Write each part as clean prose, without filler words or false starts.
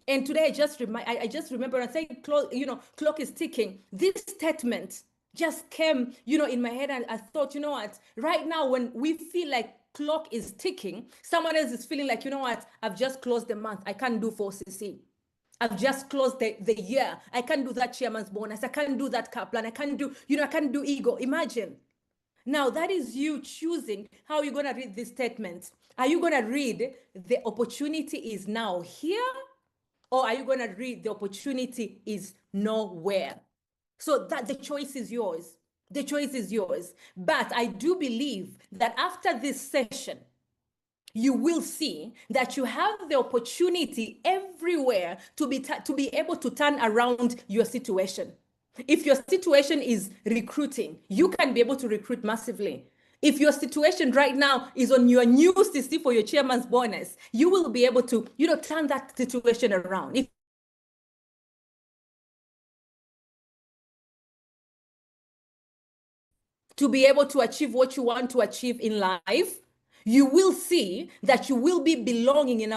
And today I just remember and saying, clock is ticking. This statement just came, in my head, and I thought, you know what, right now when we feel like clock is ticking, someone else is feeling like, you know what, I've just closed the month, I can't do 4CC. I've just closed the year. I can't do that chairman's bonus. I can't do that cap plan. I can't do, I can't do ego. Imagine. Now that is you choosing how you're going to read this statement. Are you going to read the opportunity is now here? Or are you going to read the opportunity is nowhere? So that the choice is yours. The choice is yours. But I do believe that after this session, you will see that you have the opportunity everywhere to be able to turn around your situation. If your situation is recruiting, you can be able to recruit massively. If your situation right now is on your new CC for your chairman's bonus, you will be able to, turn that situation around. To be able to achieve what you want to achieve in life, you will see that you will be belonging in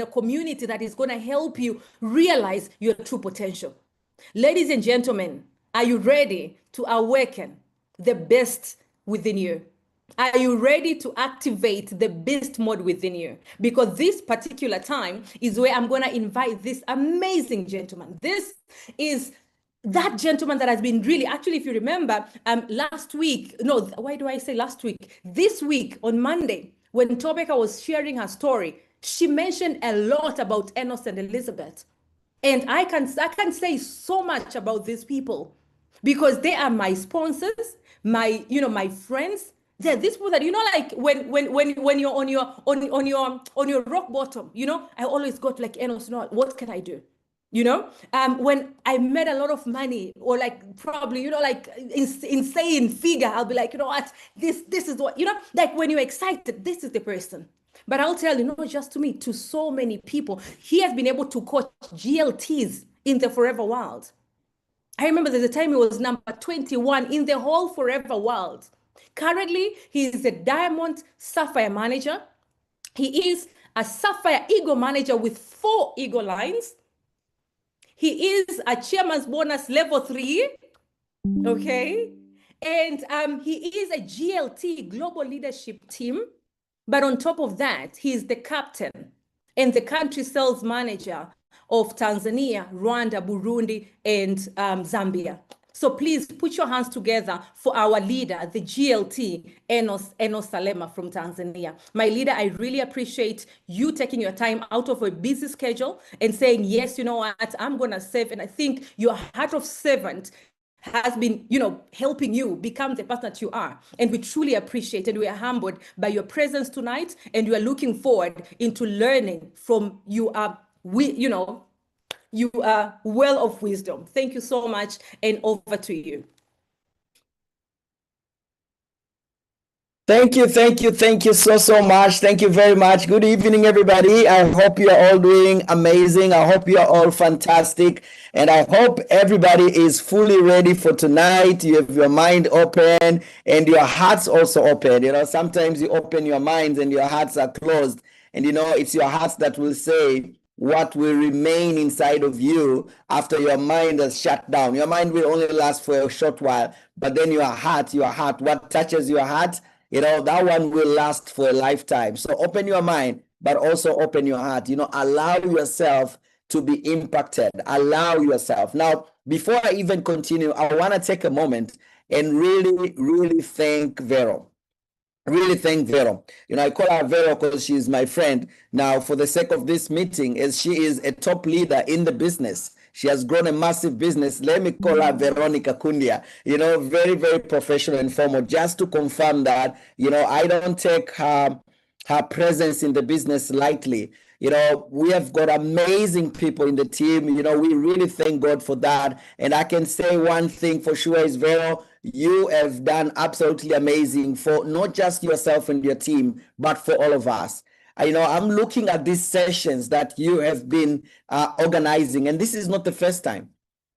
a community that is going to help you realize your true potential. Ladies and gentlemen, are you ready to awaken the best within you? Are you ready to activate the beast mode within you? Because this particular time is where I'm going to invite this amazing gentleman. This is that gentleman that has been really, actually, if you remember, last week, no, why do I say last week? This week on Monday, when Tobeka was sharing her story, she mentioned a lot about Enos and Elizabeth. And I can say so much about these people because they are my sponsors, my friends. They're these people that, like when you're on your rock bottom, I always got like, Enos, what can I do? When I made a lot of money or like probably, like insane figure, I'll be like, you know what, this is what, like when you're excited, this is the person. But I'll tell you, not just to me, to so many people, he has been able to coach GLTs in the forever world. I remember there's a time he was number 21 in the whole forever world. Currently, he is a diamond sapphire manager. He is a sapphire eagle manager with 4 eagle lines. He is a chairman's bonus level 3, okay? And he is a GLT, Global Leadership Team. But on top of that, he is the captain and the country sales manager of Tanzania, Rwanda, Burundi, and Zambia. So please put your hands together for our leader, the GLT, ENOS Salema from Tanzania. My leader, I really appreciate you taking your time out of a busy schedule and saying, yes, you know what, I'm going to serve. And I think your heart of servant has been, helping you become the person that you are. And we truly appreciate and we are humbled by your presence tonight. And we are looking forward into learning from you. You are well of wisdom. Thank you so much, and over to you. Thank you so much. Thank you very much. Good evening, everybody. I hope you are all doing amazing. I hope you are all fantastic. And I hope everybody is fully ready for tonight. You have your mind open and your hearts also open. Sometimes you open your minds and your hearts are closed. And it's your hearts that will say what will remain inside of you after your mind has shut down. Your mind will only last for a short while, but then your heart, what touches your heart, that one will last for a lifetime. So open your mind, but also open your heart. Allow yourself to be impacted. Allow yourself. Now, before I even continue, I want to take a moment and really, really thank Vero. Really thank Vero. I call her Vero because she's my friend. Now, for the sake of this meeting, as she is a top leader in the business, she has grown a massive business. Let me call her Veronica Kundia. Very, very professional and formal. Just to confirm that, I don't take her presence in the business lightly. We have got amazing people in the team. We really thank God for that. And I can say one thing for sure is, Vero, you have done absolutely amazing for not just yourself and your team, but for all of us. I'm looking at these sessions that you have been organizing, and this is not the first time.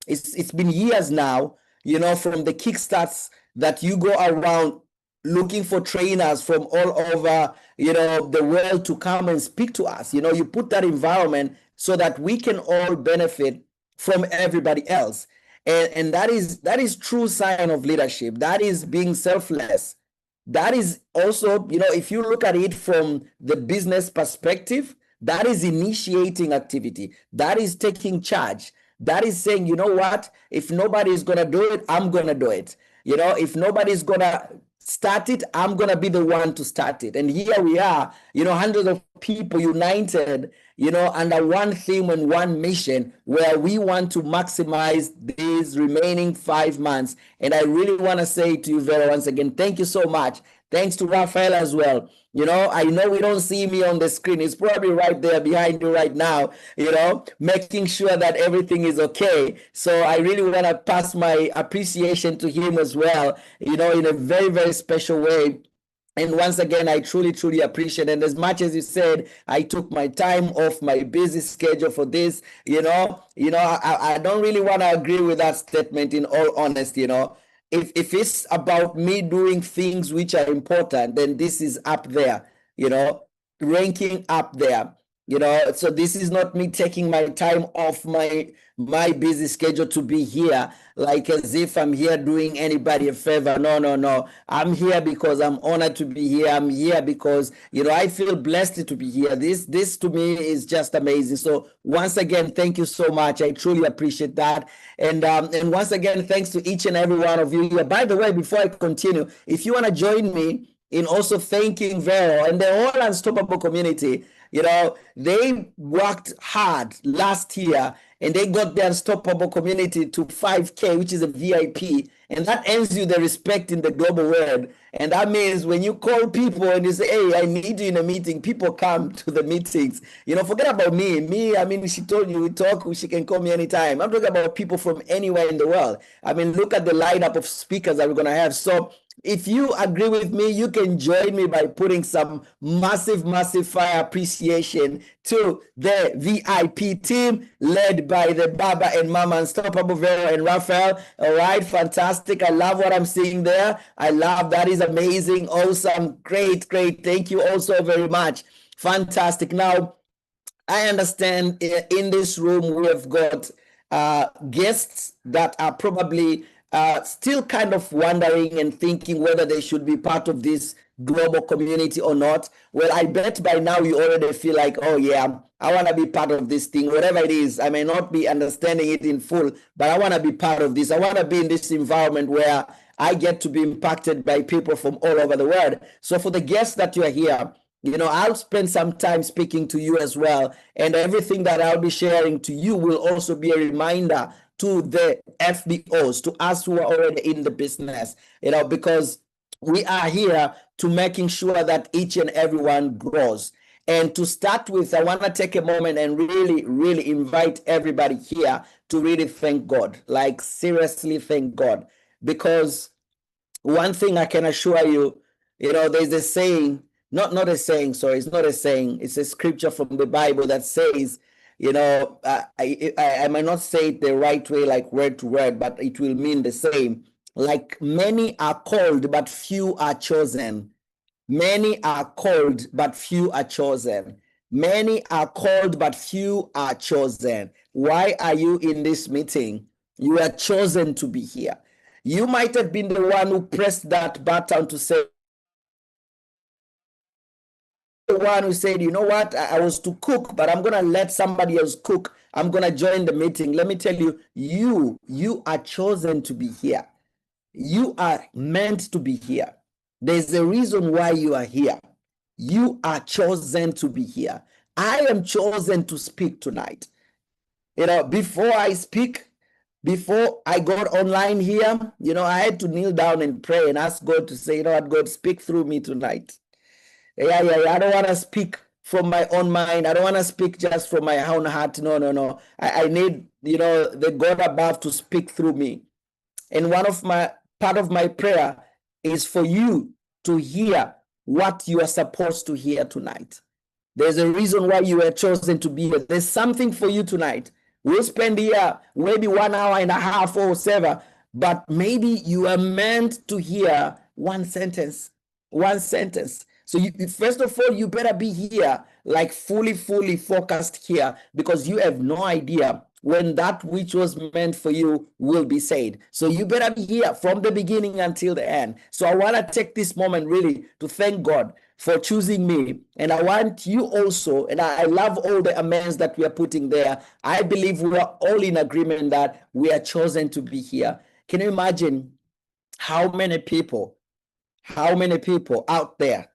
It's been years now, from the kickstarts that you go around looking for trainers from all over, the world to come and speak to us. You put that environment so that we can all benefit from everybody else. And that is true sign of leadership. That is being selfless. That is also, if you look at it from the business perspective, that is initiating activity. That is taking charge. That is saying, you know what, if nobody is going to do it, I'm going to do it. If nobody's going to start it, I'm going to be the one to start it. And here we are, hundreds of people united, under one theme and one mission, where we want to maximize these remaining 5 months. And I really want to say to you, Vera, once again, thank you so much. Thanks to Raphael as well. I know we don't see me on the screen. It's probably right there behind you right now, making sure that everything is okay. So I really want to pass my appreciation to him as well, in a very, very special way. And once again, I truly, truly appreciate it. And as much as you said, I took my time off my busy schedule for this, I don't really want to agree with that statement, in all honesty. If it's about me doing things which are important, then this is up there, ranking up there. So this is not me taking my time off my busy schedule to be here, like as if I'm here doing anybody a favor. No. I'm here because I'm honored to be here. I'm here because, I feel blessed to be here. This to me is just amazing. So once again, thank you so much. I truly appreciate that. And once again, thanks to each and every one of you here. By the way, before I continue, if you want to join me in also thanking Vero and the whole Unstoppable community, they worked hard last year and they got the Unstoppable community to 5K, which is a VIP. And that earns you the respect in the global world. And that means when you call people and you say, hey, I need you in a meeting, people come to the meetings. Forget about me. I mean, she told you we talk, she can call me anytime. I'm talking about people from anywhere in the world. I mean, look at the lineup of speakers that we're going to have. So if you agree with me, you can join me by putting some massive, massive fire appreciation to the VIP team led by the Baba and Mama Unstoppable, Vero and Raphael. All right, fantastic. I love what I'm seeing there. I love that. Is amazing. Awesome. Great. Thank you all so very much. Fantastic. Now, I understand in this room we have got guests that are probably still kind of wondering and thinking whether they should be part of this global community or not. Well, I bet by now you already feel like, oh yeah, I want to be part of this thing, whatever it is. I may not be understanding it in full, but I want to be part of this. I want to be in this environment where I get to be impacted by people from all over the world. So for the guests that you are here, I'll spend some time speaking to you as well. And everything that I'll be sharing to you will also be a reminder to the FBOs, to us who are already in the business, because we are here to making sure that each and everyone grows. And to start with, I want to take a moment and really, really invite everybody here to really thank God, like seriously thank God. Because one thing I can assure you, there's a saying, not a saying, sorry, it's not a saying, it's a scripture from the Bible that says, I might not say it the right way, like word to word, but it will mean the same. Like many are called, but few are chosen. Many are called, but few are chosen. Many are called, but few are chosen. Why are you in this meeting? You are chosen to be here. You might have been the one who pressed that button to say, the one who said, you know what, I was to cook, but I'm going to let somebody else cook. I'm going to join the meeting. Let me tell you, you are chosen to be here. You are meant to be here. There's a reason why you are here. You are chosen to be here. I am chosen to speak tonight. Before I speak, before I got online here, I had to kneel down and pray and ask God to say, what, God, speak through me tonight. Yeah. I don't want to speak from my own mind. I don't want to speak just from my own heart. No. I need, the God above to speak through me. And part of my prayer is for you to hear what you are supposed to hear tonight. There's a reason why you were chosen to be here. There's something for you tonight. We'll spend here maybe 1 hour and a half or whatever, but maybe you are meant to hear one sentence. So first of all, you better be here like fully focused here, because you have no idea when that which was meant for you will be said. So you better be here from the beginning until the end. So I want to take this moment really to thank God for choosing me. And I want you also, and I love all the amens that we are putting there. I believe we are all in agreement that we are chosen to be here. Can you imagine how many people out there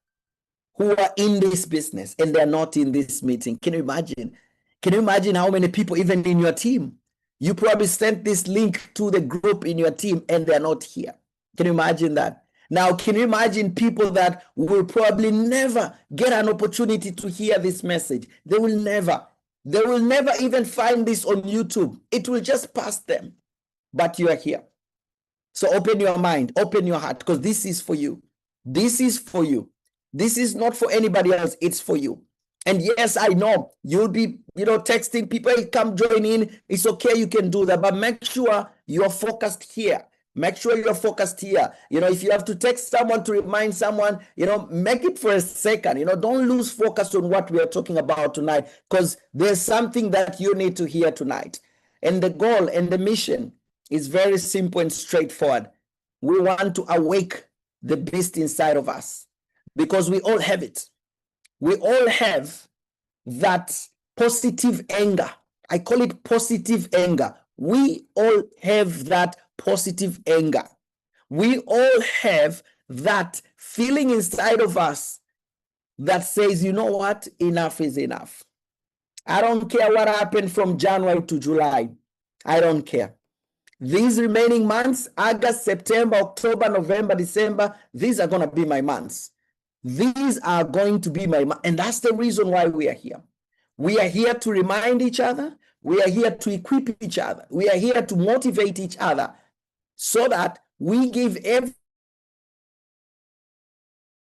who are in this business and they're not in this meeting? Can you imagine? Can you imagine how many people, even in your team, you probably sent this link to the group in your team and they're not here? Can you imagine that? Now, can you imagine people that will probably never get an opportunity to hear this message? They will never even find this on YouTube. It will just pass them. But you are here. So open your mind, open your heart, because this is for you. This is for you. This is not for anybody else. It's for you. And yes, I know you'll be, texting people, hey, come join in. It's okay. You can do that, but make sure you're focused here. Make sure you're focused here. If you have to text someone to remind someone, make it for a second. Don't lose focus on what we are talking about tonight, because there's something that you need to hear tonight. And the goal and the mission is very simple and straightforward. We want to awake the beast inside of us, because we all have it. We all have that positive anger. I call it positive anger. We all have that positive anger. We all have that feeling inside of us that says, you know what? Enough is enough. I don't care what happened from January to July. I don't care. These remaining months, August, September, October, November, December, these are going to be my months. These are going to be my months. And that's the reason why we are here. We are here to remind each other. We are here to equip each other. We are here to motivate each other so that we give every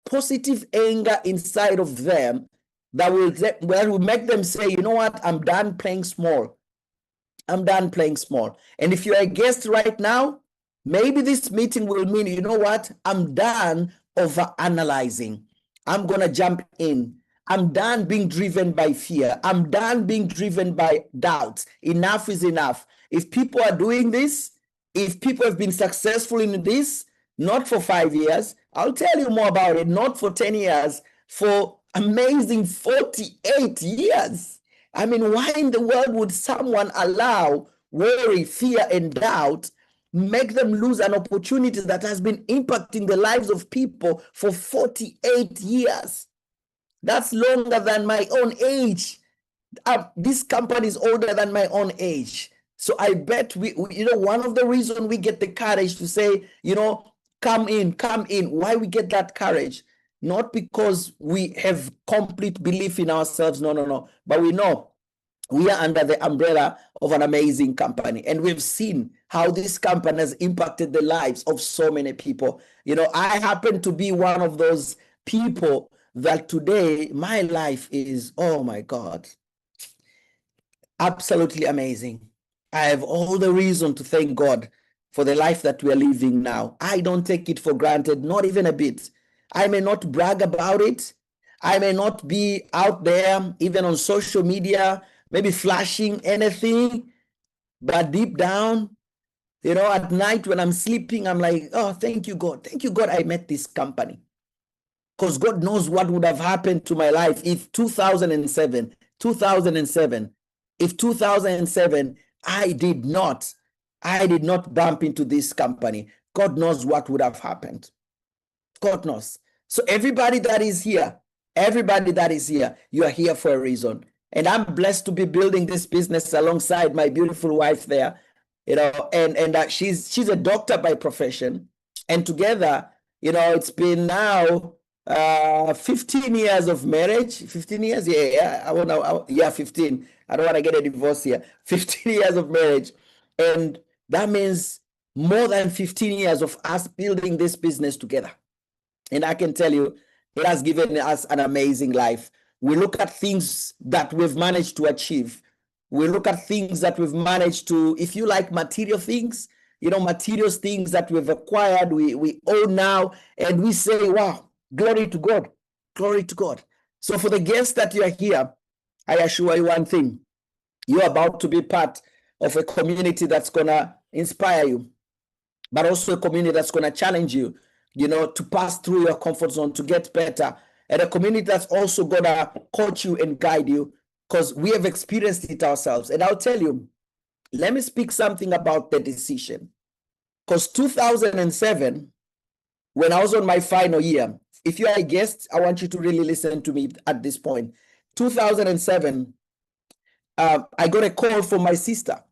positive anger inside of them that will make them say, you know what, I'm done playing small. I'm done playing small. And if you're a guest right now, maybe this meeting will mean, you know what, I'm done over-analyzing. I'm going to jump in. I'm done being driven by fear. I'm done being driven by doubts. Enough is enough. If people are doing this, if people have been successful in this, not for 5 years, I'll tell you more about it, not for 10 years, for amazing 48 years. I mean, why in the world would someone allow worry, fear, and doubt make them lose an opportunity that has been impacting the lives of people for 48 years? That's longer than my own age. This company is older than my own age. So I bet we one of the reasons we get the courage to say, come in. Why we get that courage? Not because we have complete belief in ourselves. No. But we know we are under the umbrella of an amazing company. And we've seen how this company has impacted the lives of so many people. I happen to be one of those people that today my life is, oh my God, absolutely amazing. I have all the reason to thank God for the life that we are living now. I don't take it for granted, not even a bit. I may not brag about it. I may not be out there, even on social media, maybe flashing anything, but deep down, at night when I'm sleeping, I'm like, oh, thank you, God. Thank you, God, I met this company. Because God knows what would have happened to my life if 2007, I did not bump into this company. God knows what would have happened. God knows. So everybody that is here, you are here for a reason. And I'm blessed to be building this business alongside my beautiful wife there, and she's a doctor by profession. And together, it's been now 15 years of marriage. 15 years? Yeah, 15. I don't want to get a divorce here. 15 years of marriage. And that means more than 15 years of us building this business together. And I can tell you, it has given us an amazing life. We look at things that we've managed to achieve. We look at things that we've managed to, if you like, material things, materials things that we've acquired, we own now, and we say, wow, glory to God, glory to God. So for the guests that you are here, I assure you one thing, you're about to be part of a community that's going to inspire you, but also a community that's going to challenge you, to pass through your comfort zone, to get better, and a community that's also going to coach you and guide you, because we have experienced it ourselves. And I'll tell you, let me speak something about the decision. Because 2007, when I was on my final year, if you are a guest, I want you to really listen to me at this point. 2007, I got a call from my sister,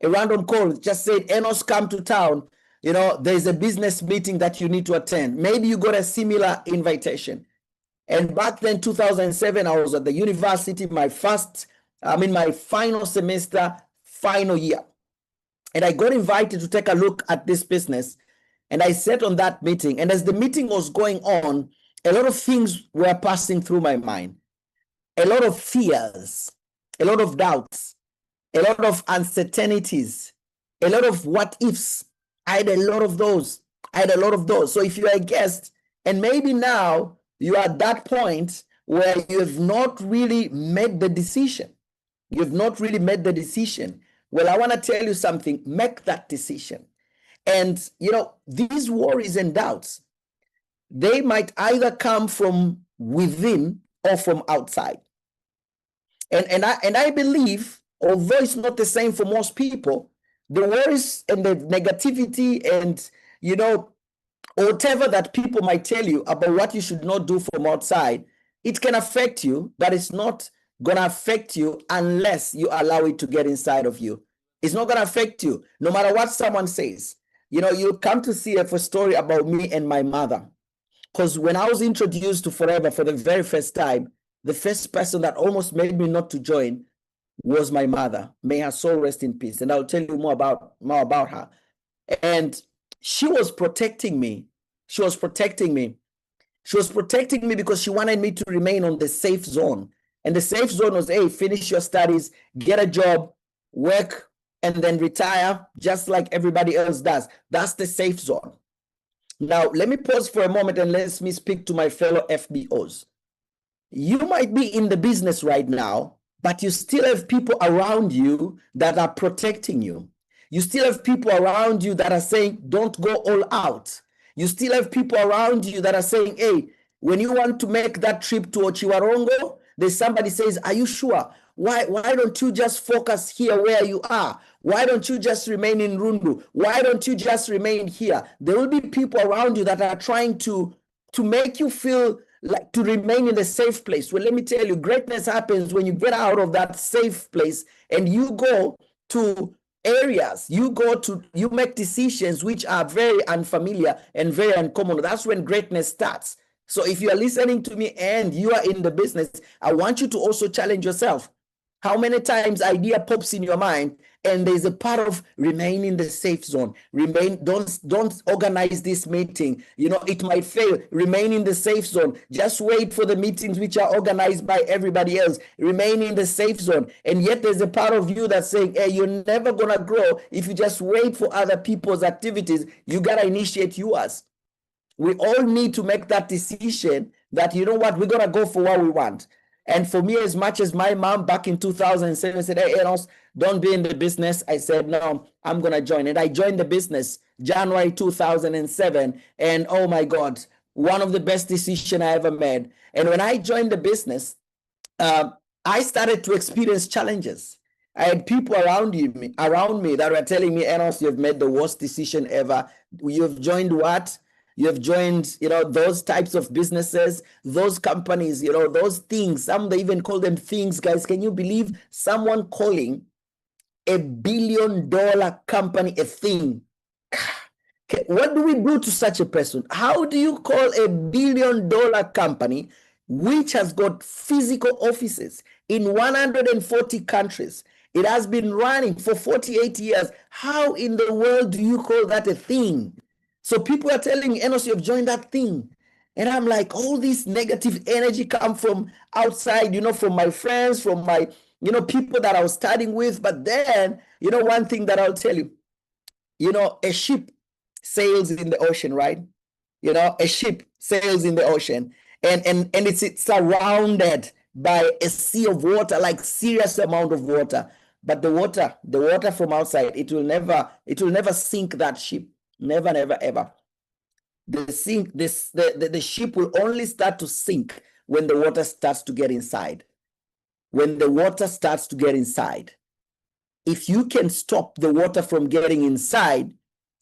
a random call, just said, Enos, come to town. There's a business meeting that you need to attend. Maybe you got a similar invitation. And back then, 2007, I was at the university, my final semester, final year. And I got invited to take a look at this business. And I sat on that meeting. And as the meeting was going on, a lot of things were passing through my mind. A lot of fears, a lot of doubts, a lot of uncertainties, a lot of what ifs. I had a lot of those. So if you are a guest, and maybe now you are at that point where you have not really made the decision. Well, I want to tell you something. Make that decision. And, these worries and doubts, they might either come from within or from outside. And I believe, although it's not the same for most people, the worries and the negativity and, whatever that people might tell you about what you should not do from outside, it can affect you, but it's not going to affect you unless you allow it to get inside of you. It's not going to affect you, no matter what someone says. You come to see a story about me and my mother. Because when I was introduced to Forever for the very first time, the first person that almost made me not to join was my mother. May her soul rest in peace. And I'll tell you more about her. And she was protecting me. She was protecting me because she wanted me to remain on the safe zone. And the safe zone was, hey, finish your studies, get a job, work, and then retire just like everybody else does. That's the safe zone. Now, let me pause for a moment and let me speak to my fellow FBOs. You might be in the business right now, but you still have people around you that are protecting you. You still have people around you that are saying, don't go all out. You still have people around you that are saying, hey, when you want to make that trip to Ochiwarongo, there's somebody says, are you sure? Why don't you just focus here where you are? Why don't you just remain in Rundu? Why don't you just remain here? There will be people around you that are trying to make you feel like to remain in the safe place. Well, let me tell you, greatness happens when you get out of that safe place and you go to areas, you make decisions which are very unfamiliar and very uncommon. That's when greatness starts. So if you are listening to me and you are in the business, I want you to also challenge yourself. How many times idea pops in your mind and there's a part of remain in the safe zone. Don't organize this meeting. It might fail. Remain in the safe zone. Just wait for the meetings which are organized by everybody else. Remain in the safe zone. And yet there's a part of you that's saying, hey, you're never going to grow if you just wait for other people's activities. You got to initiate yours. We all need to make that decision that, you know what, we're going to go for what we want. And for me, as much as my mom back in 2007 said, hey, Enos, don't be in the business, I said, no, I'm going to join. And I joined the business January 2007. And oh my God, one of the best decisions I ever made. And when I joined the business, I started to experience challenges. I had people around me that were telling me, Enos, you've made the worst decision ever. You've joined what? You have joined, those types of businesses, those companies, those things. Some they even call them things, guys. Can you believe someone calling $1 billion company a thing? What do we do to such a person? How do you call $1 billion company which has got physical offices in 140 countries? It has been running for 48 years. How in the world do you call that a thing? So people are telling me, Enos, you've joined that thing. And I'm like, all this negative energy come from outside, from my friends, from my, people that I was studying with. But then, one thing that I'll tell you, a ship sails in the ocean, right? A ship sails in the ocean. and it's surrounded by a sea of water, like serious amount of water. But the water from outside, it will never sink that ship. Never, never, ever. The ship will only start to sink when the water starts to get inside. When the water starts to get inside. If you can stop the water from getting inside,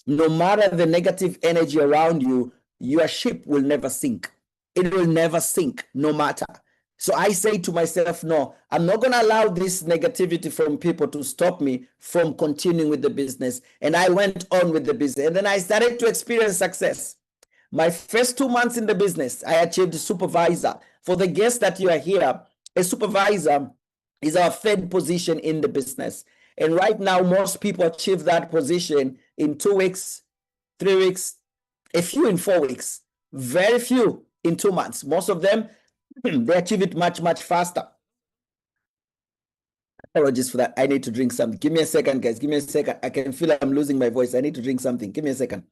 no matter the negative energy around you, your ship will never sink. It will never sink, no matter. So I say to myself, no, I'm not going to allow this negativity from people to stop me from continuing with the business. And I went on with the business. And then I started to experience success. My first 2 months in the business, I achieved supervisor. For the guests that you are here, a supervisor is our third position in the business. And right now, most people achieve that position in 2 weeks, 3 weeks, a few in 4 weeks, very few in 2 months. Most of them, they achieve it much, much faster. Apologies for that. I need to drink something. Give me a second, guys. Give me a second. I can feel I'm losing my voice. I need to drink something. Give me a second.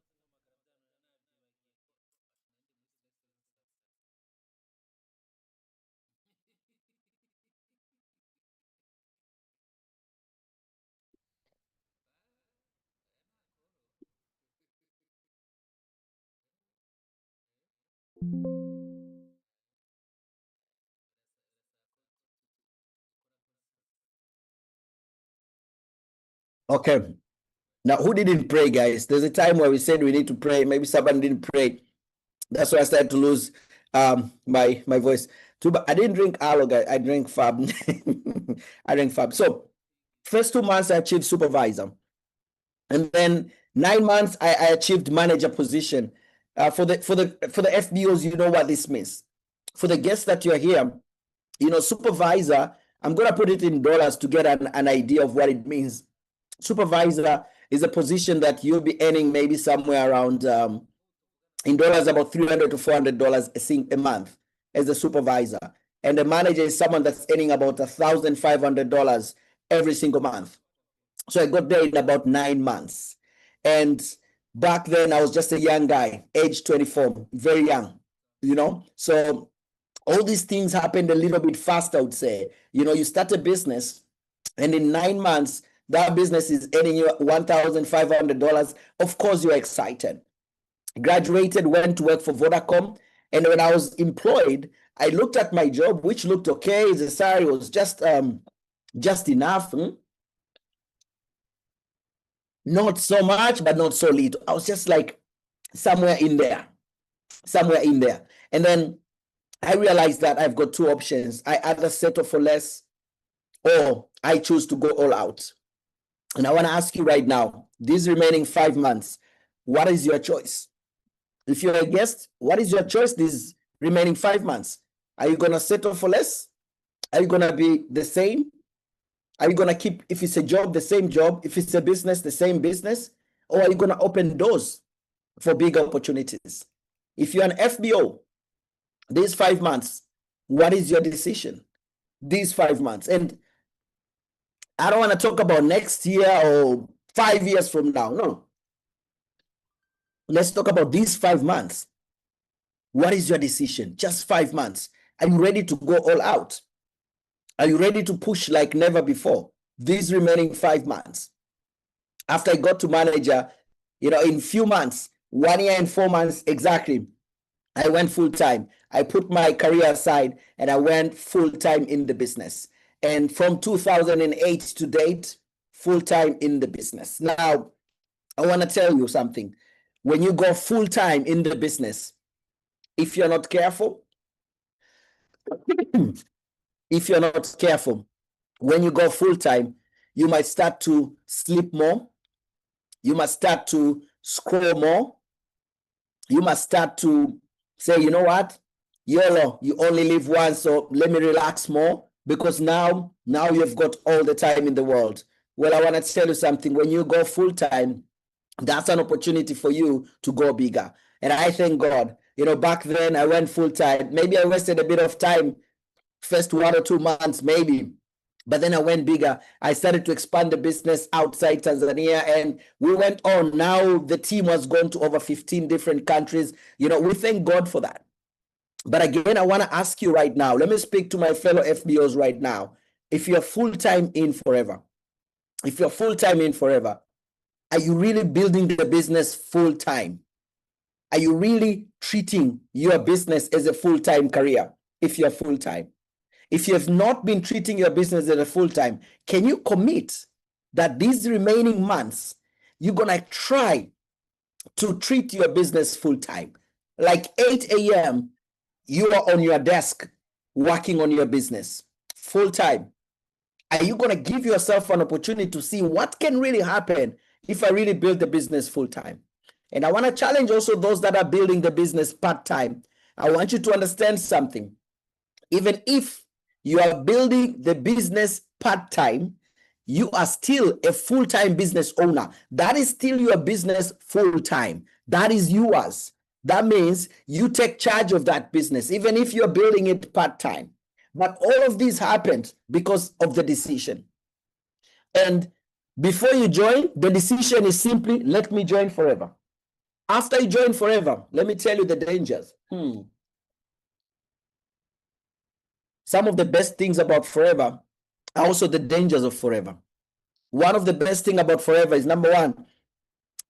Okay. Now, who didn't pray, guys? There's a time where we said we need to pray. Maybe someone didn't pray. That's why I started to lose my voice. Too, but I didn't drink aloe, guys. I drank Fab. I drank Fab. So, first 2 months, I achieved supervisor. And then 9 months, I achieved manager position. For the FBOs, you know what this means. For the guests that you're here, supervisor, I'm going to put it in dollars to get an idea of what it means. Supervisor is a position that you'll be earning maybe somewhere around, in dollars, about $300 to $400 a month as a supervisor. And the manager is someone that's earning about $1,500 every single month. So I got there in about 9 months. And back then, I was just a young guy, age 24, very young, So all these things happened a little bit faster, I would say. You start a business, and in 9 months, that business is earning you $1,500. Of course, you're excited. Graduated, went to work for Vodacom. And when I was employed, I looked at my job, which looked okay. The salary was just enough. Not so much, but not so little. I was just like somewhere in there. And then I realized that I've got 2 options. I either settle for less or I choose to go all out. And I want to ask you right now, these remaining 5 months, what is your choice? If you're a guest, what is your choice these remaining 5 months? Are you going to settle for less? Are you going to be the same? Are you going to keep, if it's a job, the same job? If it's a business, the same business? Or are you going to open doors for bigger opportunities? If you're an FBO, these 5 months, what is your decision? These 5 months. And I don't want to talk about next year or 5 years from now. No. Let's talk about these 5 months. What is your decision? Just 5 months. Are you ready to go all out? Are you ready to push like never before? These remaining 5 months. After I got to manager, in few months, 1 year and 4 months exactly, I went full time. I put my career aside and I went full time in the business. And from 2008 to date, full time in the business. Now, I want to tell you something. When you go full time in the business, if you're not careful, when you go full time, you might start to sleep more. You must start to scroll more. You must start to say, you know what? YOLO, you only live once, so let me relax more because now you've got all the time in the world. Well, I want to tell you something. When you go full time, that's an opportunity for you to go bigger. And I thank God, back then I went full time. Maybe I wasted a bit of time, first 1 or 2 months, maybe. But then I went bigger. I started to expand the business outside Tanzania and we went on. Now the team was gone to over 15 different countries. We thank God for that. But again, I want to ask you right now, let me speak to my fellow FBOs right now. If you're full-time in forever, if you're full-time in forever, are you really building the business full-time? Are you really treating your business as a full-time career if you're full-time? If you have not been treating your business as a full-time, can you commit that these remaining months, you're going to try to treat your business full-time? Like 8 a.m., you are on your desk working on your business full-time. Are you going to give yourself an opportunity to see what can really happen if I really build the business full-time? And I want to challenge also those that are building the business part-time. I want you to understand something. Even if you are building the business part-time, you are still a full-time business owner. That is still your business full-time. That is yours. That means you take charge of that business, even if you're building it part-time. But all of this happened because of the decision. And before you join, the decision is simply, let me join forever. After you join forever, let me tell you the dangers. Some of the best things about forever are also the dangers of forever. One of the best things about forever is, number one,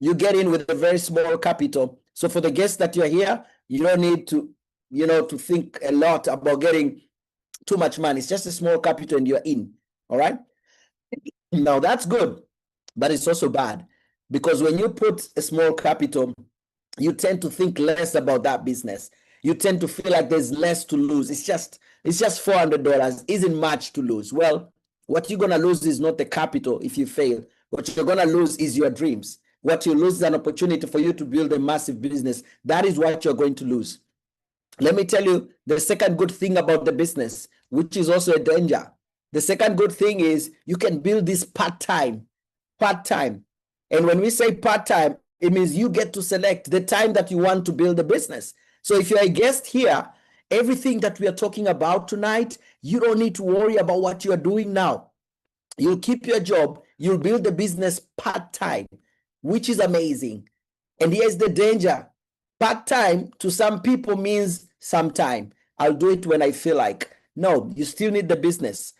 you get in with a very small capital. So for the guests that you're here, you don't need to, to think a lot about getting too much money. It's just a small capital and you're in. All right. Now that's good, but it's also bad because when you put a small capital, you tend to think less about that business. You tend to feel like there's less to lose. It's just $400. Isn't much to lose. Well, what you're going to lose is not the capital if you fail. What you're going to lose is your dreams. What you lose is an opportunity for you to build a massive business. That is what you're going to lose. Let me tell you the second good thing about the business, which is also a danger. The second good thing is you can build this part-time. And when we say part-time, it means you get to select the time that you want to build the business. So if you're a guest here, everything that we are talking about tonight, you don't need to worry about what you're doing now. You'll keep your job. You'll build the business part-time, which is amazing. And here's the danger. Part-time to some people means sometime. I'll do it when I feel like. No, you still need the business.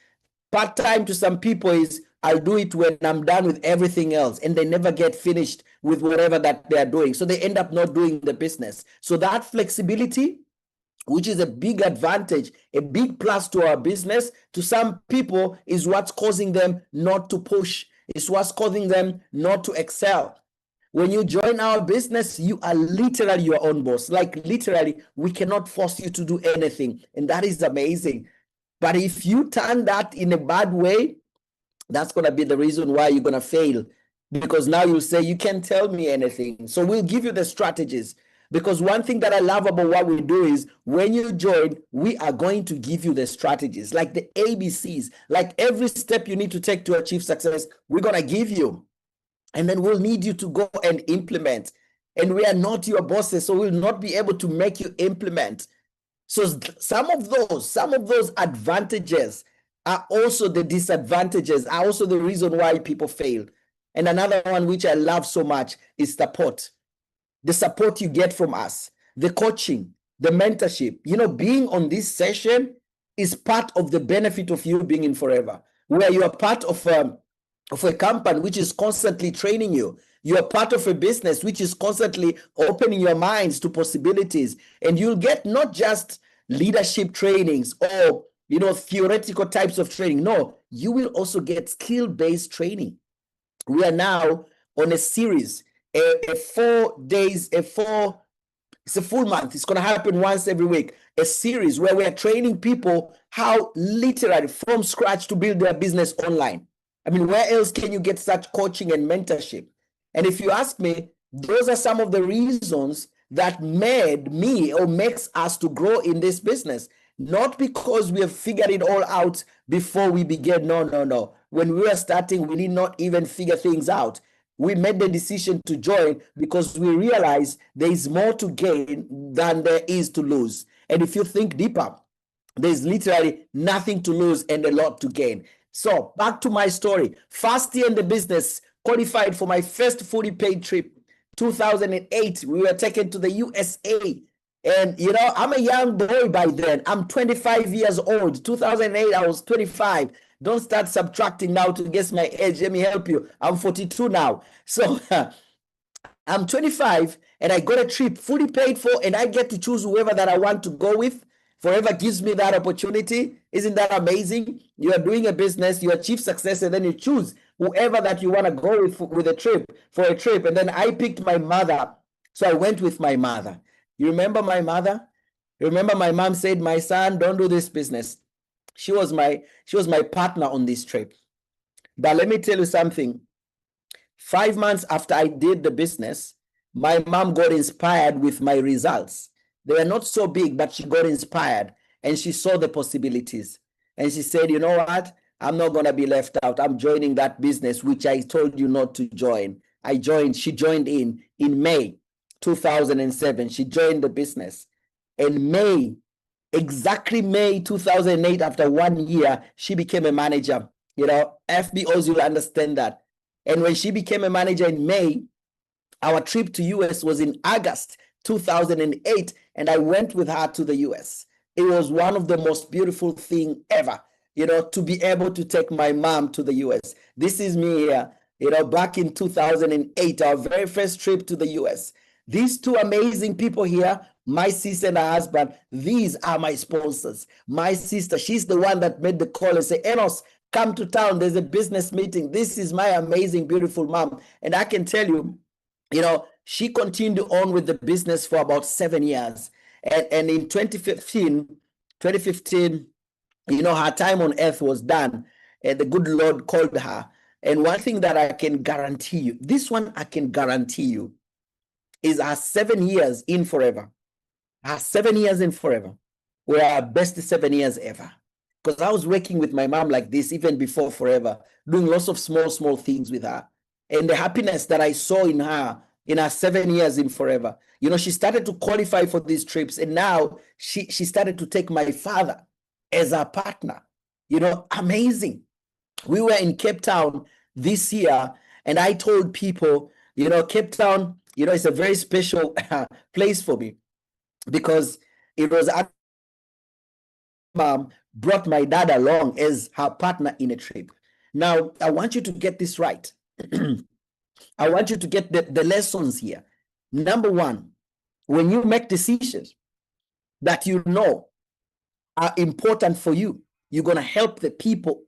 Part-time to some people is I'll do it when I'm done with everything else, and they never get finished with whatever that they're doing. So they end up not doing the business. So that flexibility, which is a big advantage, a big plus to our business, to some people is what's causing them not to push. It's what's causing them not to excel. When you join our business, you are literally your own boss. Like literally, we cannot force you to do anything. And that is amazing. But if you turn that in a bad way, that's going to be the reason why you're going to fail. Because now you'll say, you can't tell me anything. So we'll give you the strategies. Because one thing that I love about what we do is when you join, we are going to give you the strategies, like the ABCs, like every step you need to take to achieve success, we're going to give you. And then we'll need you to go and implement. And we are not your bosses, so we'll not be able to make you implement. So some of those advantages are also the disadvantages, are also the reason why people fail. And another one which I love so much is support. The support you get from us, the coaching, the mentorship. Being on this session is part of the benefit of you being in forever, where you are part of a company which is constantly training you. You are part of a business which is constantly opening your minds to possibilities. And you'll get not just leadership trainings or theoretical types of training. No, you will also get skill-based training. We are now on a series, it's a full month. It's going to happen once every week. A series where we are training people how literally from scratch to build their business online. I mean, where else can you get such coaching and mentorship? And if you ask me, those are some of the reasons that made me or makes us to grow in this business. Not because we have figured it all out before we began. No. When we were starting, we did not even figure things out. We made the decision to join because we realized there is more to gain than there is to lose. And if you think deeper, there's literally nothing to lose and a lot to gain. So back to my story. First year in the business, qualified for my first fully paid trip. 2008, we were taken to the USA. And, you know, I'm a young boy by then. I'm 25 years old. 2008, I was 25. Don't start subtracting now to guess my age. Let me help you. I'm 42 now. So I'm 25 and I got a trip fully paid for, and I get to choose whoever that I want to go with. Forever gives me that opportunity. Isn't that amazing? You are doing a business, you achieve success, and then you choose whoever that you want to go with a trip for a trip. And then I picked my mother. So I went with my mother. You remember my mother? You remember my mom said, my son, don't do this business. She was my partner on this trip. But let me tell you something. 5 months after I did the business, my mom got inspired with my results. They were not so big, but she got inspired and she saw the possibilities. And she said, you know what? I'm not going to be left out. I'm joining that business, which I told you not to join. She joined in May 2007. She joined the business. In exactly May 2008, after 1 year, she became a manager. You know, FBOs, you'll understand that. And when she became a manager in May, our trip to US was in August 2008, and I went with her to the US. It was one of the most beautiful things ever, you know, to be able to take my mom to the US. This is me here, you know, back in 2008, our very first trip to the US. These two amazing people here, my sister and her husband, these are my sponsors. My sister, she's the one that made the call and say, Enos, come to town. There's a business meeting. This is my amazing, beautiful mom. And I can tell you, you know, she continued on with the business for about 7 years. And in 2015, you know, her time on earth was done. And the good Lord called her. And one thing that I can guarantee you, this one I can guarantee you, is our 7 years in forever. Our 7 years in forever were our best 7 years ever. Because I was working with my mom like this even before forever, doing lots of small things with her. And the happiness that I saw in her 7 years in forever, you know, she started to qualify for these trips. And now she started to take my father as her partner. You know, amazing. We were in Cape Town this year, and I told people, you know, Cape Town, you know, it's a very special place for me because it was mom brought my dad along as her partner in a trip. Now, I want you to get this right. I want you to get the lessons here. Number one, when you make decisions that you know are important for you, you're going to help the people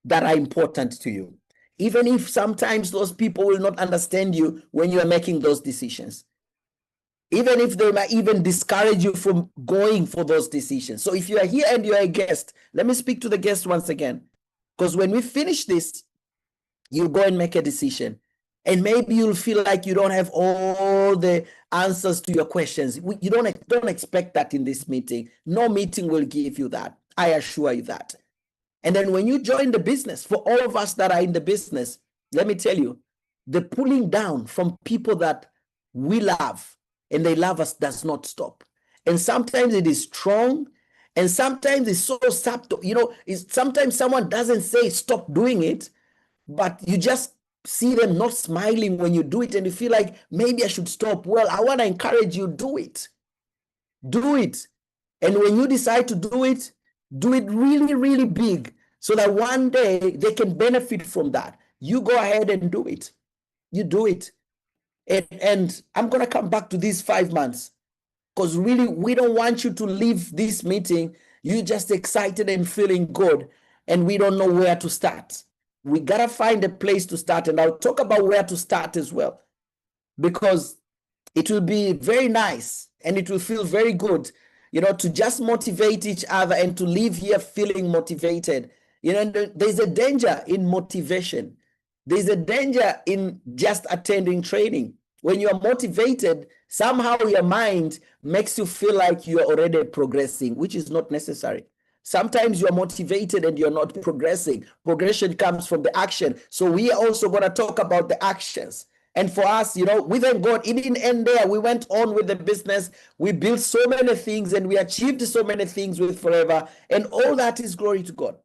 that are important to you. Even if sometimes those people will not understand you when you are making those decisions. Even if they might even discourage you from going for those decisions. So if you are here and you are a guest, let me speak to the guest once again. Because when we finish this, you go and make a decision. And maybe you'll feel like you don't have all the answers to your questions. You don't expect that in this meeting. No meeting will give you that. I assure you that. And then when you join the business, for all of us that are in the business, let me tell you, the pulling down from people that we love and they love us does not stop. And sometimes it is strong, and sometimes it's so subtle. You know, sometimes someone doesn't say stop doing it, but you just see them not smiling when you do it, and you feel like maybe I should stop. Well, I want to encourage you, do it. Do it. And when you decide to do it really, really big so that one day they can benefit from that. You go ahead and do it. You do it. And I'm going to come back to these 5 months because really we don't want you to leave this meeting. You're just excited and feeling good, and we don't know where to start. We got to find a place to start, and I'll talk about where to start as well, because it will be very nice and it will feel very good, you know, to just motivate each other and to leave here feeling motivated. You know, there's a danger in motivation. There's a danger in just attending training. When you are motivated, somehow your mind makes you feel like you're already progressing, which is not necessary. Sometimes you're motivated and you're not progressing. Progression comes from the action. So we are also going to talk about the actions. And for us, you know, we thank God, it didn't end there. We went on with the business. We built so many things and we achieved so many things with Forever. And all that is glory to God.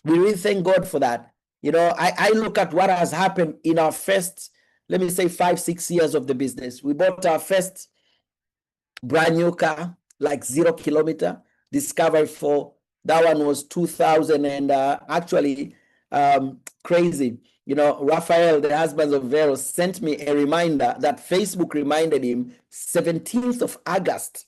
We really thank God for that. You know, I look at what has happened in our first, let me say 5-6 years of the business. We bought our first brand new car, like 0 kilometer. Discovery 4, that one was 2000 and actually crazy. You know, Raphael, the husband of Vero, sent me a reminder that Facebook reminded him 17th of August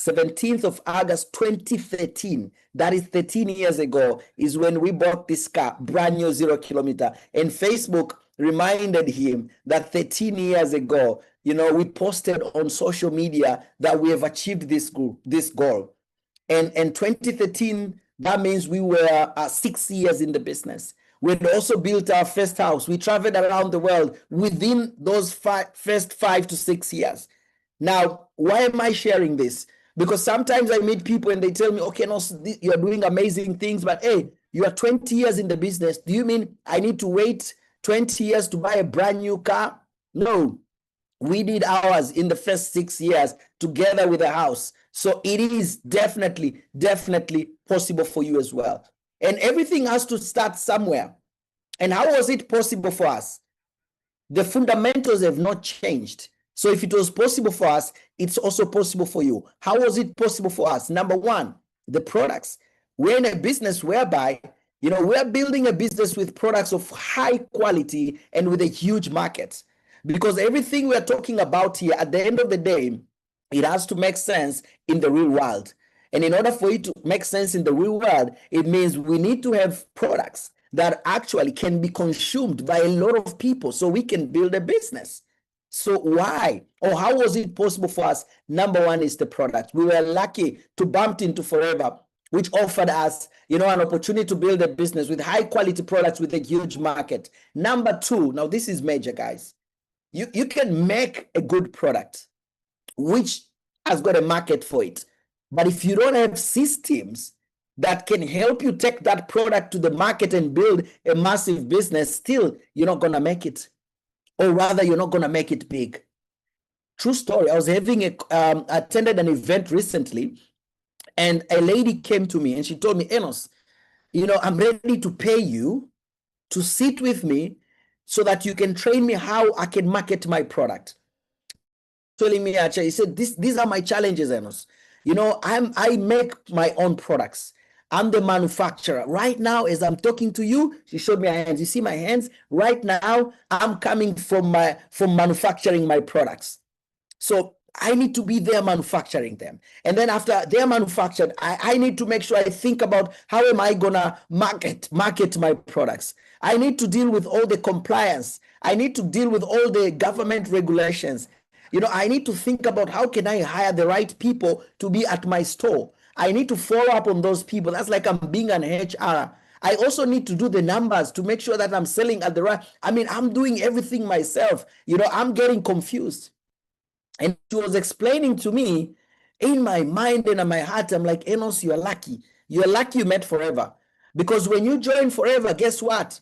2013. That is 13 years ago, is when we bought this car, brand new 0 kilometer. And Facebook reminded him that 13 years ago, you know, we posted on social media that we have achieved this goal. And 2013, that means we were 6 years in the business. We had also built our first house. We traveled around the world within those first 5 to 6 years. Now, why am I sharing this? Because sometimes I meet people and they tell me, okay, no, you're doing amazing things, but hey, you are 20 years in the business. Do you mean I need to wait 20 years to buy a brand new car? No, we did ours in the first 6 years together with a house. So it is definitely possible for you as well. And everything has to start somewhere. And how was it possible for us? The fundamentals have not changed. So if it was possible for us, it's also possible for you. How was it possible for us? Number one, the products. We're in a business whereby, you know, we're building a business with products of high quality and with a huge market. Because everything we're talking about here, at the end of the day, it has to make sense in the real world. And in order for it to make sense in the real world, it means we need to have products that actually can be consumed by a lot of people so we can build a business. So why or how was it possible for us? Number one is the product. We were lucky to bump into Forever, which offered us, you know, an opportunity to build a business with high quality products with a huge market. Number two, now this is major, guys. You can make a good product which has got a market for it. But if you don't have systems that can help you take that product to the market and build a massive business, still, you're not going to make it. Or rather, you're not going to make it big. True story. I was attended an event recently, and a lady came to me and she told me, Enos, you know, I'm ready to pay you to sit with me so that you can train me how I can market my product. Telling me, he said, these are my challenges, Enos. You know, I make my own products. I'm the manufacturer. Right now, as I'm talking to you, she showed me her hands. You see my hands? Right now, I'm coming from manufacturing my products. So I need to be there manufacturing them. And then after they're manufactured, I need to make sure I think about how am I going to market my products. I need to deal with all the compliance. I need to deal with all the government regulations. You know, I need to think about how can I hire the right people to be at my store. I need to follow up on those people. That's like I'm being an HR. I also need to do the numbers to make sure that I'm selling at the right. I mean, I'm doing everything myself. You know, I'm getting confused. And she was explaining to me in my mind and in my heart, I'm like, Enos, you're lucky. You're lucky you met Forever. Because when you join Forever, guess what?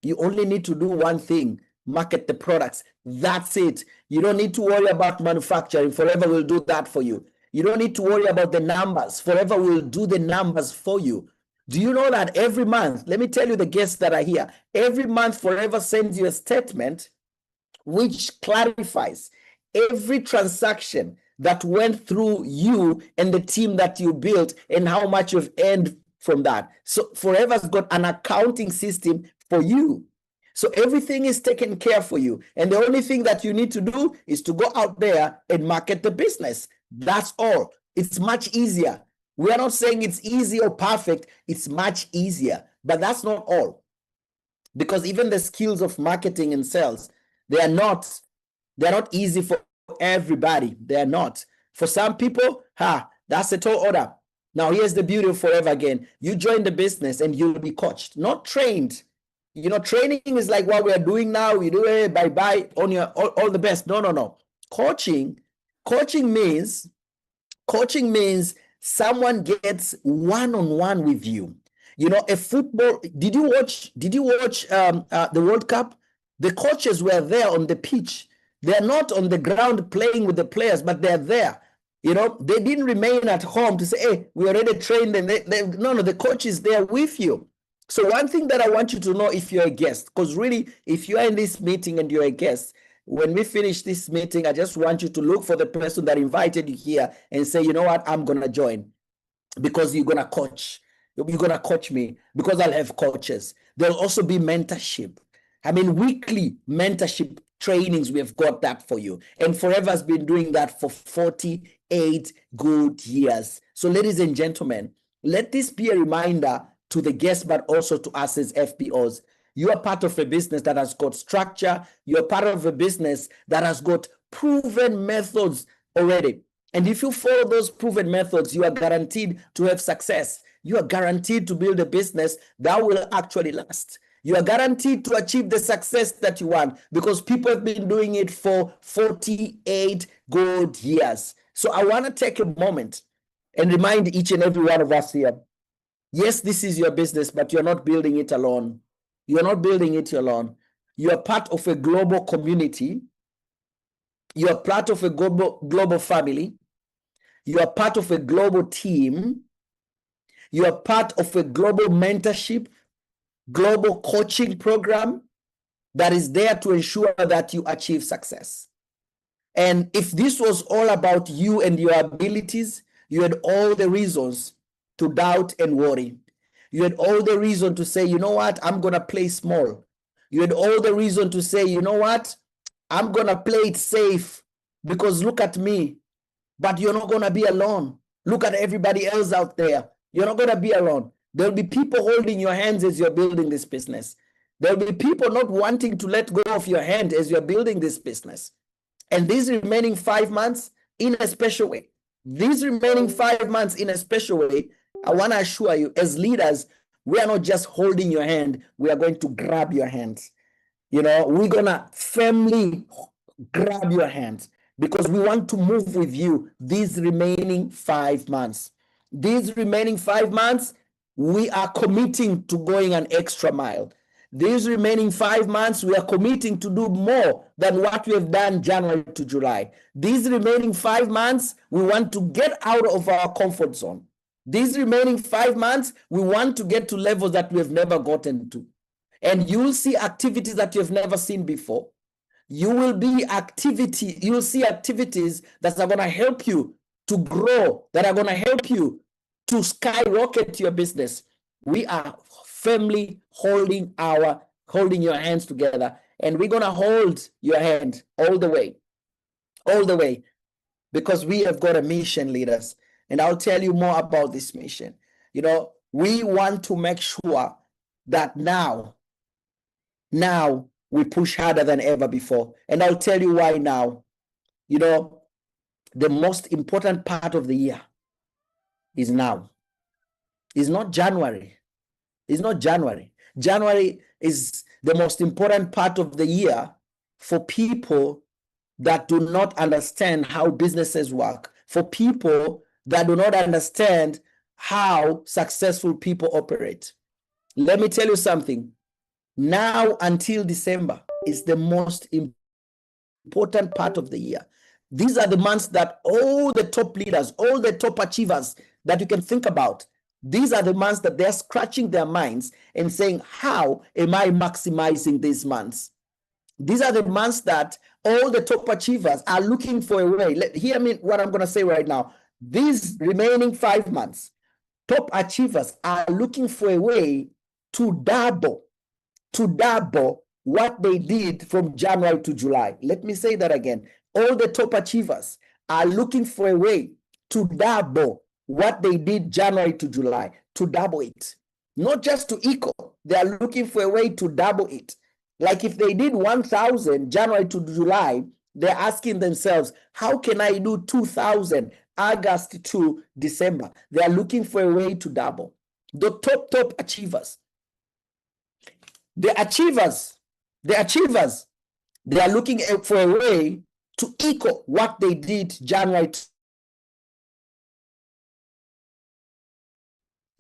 You only need to do one thing. Market the products. That's it. You don't need to worry about manufacturing. Forever will do that for you. You don't need to worry about the numbers. Forever will do the numbers for you. Do you know that every month, let me tell you the guests that are here, every month Forever sends you a statement which clarifies every transaction that went through you and the team that you built and how much you've earned from that. So Forever's got an accounting system for you. So everything is taken care for you. And the only thing that you need to do is to go out there and market the business. That's all. It's much easier. We are not saying it's easy or perfect. It's much easier. But that's not all. Because even the skills of marketing and sales, they're not easy for everybody. They're not. For some people, that's a tall order. Now, here's the beauty of Forever again. You join the business and you'll be coached, not trained. You know, training is like what we are doing now. You do it, bye-bye, on your all the best. No. Coaching means someone gets one-on-one with you. You know, a football. Did you watch the World Cup? The coaches were there on the pitch. They're not on the ground playing with the players, but they're there. You know, they didn't remain at home to say, hey, we already trained them. No, the coach is there with you. So one thing that I want you to know if you're a guest, because really, if you are in this meeting and you're a guest, when we finish this meeting, I just want you to look for the person that invited you here and say, you know what, I'm going to join, because you're going to coach. You're going to coach me, because I'll have coaches. There'll also be mentorship. I mean, weekly mentorship trainings, we have got that for you. And Forever has been doing that for 48 good years. So ladies and gentlemen, let this be a reminder to the guests, but also to us as FBOs. You are part of a business that has got structure. You're part of a business that has got proven methods already. And if you follow those proven methods, you are guaranteed to have success. You are guaranteed to build a business that will actually last. You are guaranteed to achieve the success that you want, because people have been doing it for 48 good years. So I want to take a moment and remind each and every one of us here, yes, this is your business, but you're not building it alone. You're not building it alone. You are part of a global community. You are part of a global family. You are part of a global team. You are part of a global mentorship, global coaching program that is there to ensure that you achieve success. And if this was all about you and your abilities, you had all the reasons to doubt and worry. You had all the reason to say, you know what, I'm going to play small. You had all the reason to say, you know what, I'm going to play it safe because look at me. But you're not going to be alone. Look at everybody else out there. You're not going to be alone. There'll be people holding your hands as you're building this business. There'll be people not wanting to let go of your hand as you're building this business. And these remaining 5 months, in a special way, these remaining 5 months in a special way, I want to assure you, as leaders, we are not just holding your hand, we are going to grab your hands. You know, we're going to firmly grab your hands, because we want to move with you these remaining 5 months. These remaining 5 months, we are committing to going an extra mile. These remaining 5 months, we are committing to do more than what we have done January to July. These remaining 5 months, we want to get out of our comfort zone. These remaining 5 months, we want to get to levels that we have never gotten to. And you will see activities that you have never seen before. You will see activities that are going to help you to grow, that are going to help you to skyrocket your business. We are firmly holding your hands together, and we're going to hold your hand all the way, because we have got a mission, leaders. And I'll tell you more about this mission. You know, we want to make sure that now we push harder than ever before. And I'll tell you why now. You know, the most important part of the year is now. It's not January. It's not January. January is the most important part of the year for people that do not understand how businesses work, for people that do not understand how successful people operate. Let me tell you something. Now until December is the most important part of the year. These are the months that all the top leaders, all the top achievers that you can think about, these are the months that they're scratching their minds and saying, how am I maximizing these months? These are the months that all the top achievers are looking for a way. Hear me what I'm going to say right now. These remaining 5 months, top achievers are looking for a way to double what they did from January to July. Let me say that again. All the top achievers are looking for a way to double what they did January to July, to double it. Not just to equal, they are looking for a way to double it. Like if they did 1,000 January to July, they're asking themselves, how can I do 2,000 August to December? They are looking for a way to double. The top achievers. The achievers, they are looking for a way to equal what they did January.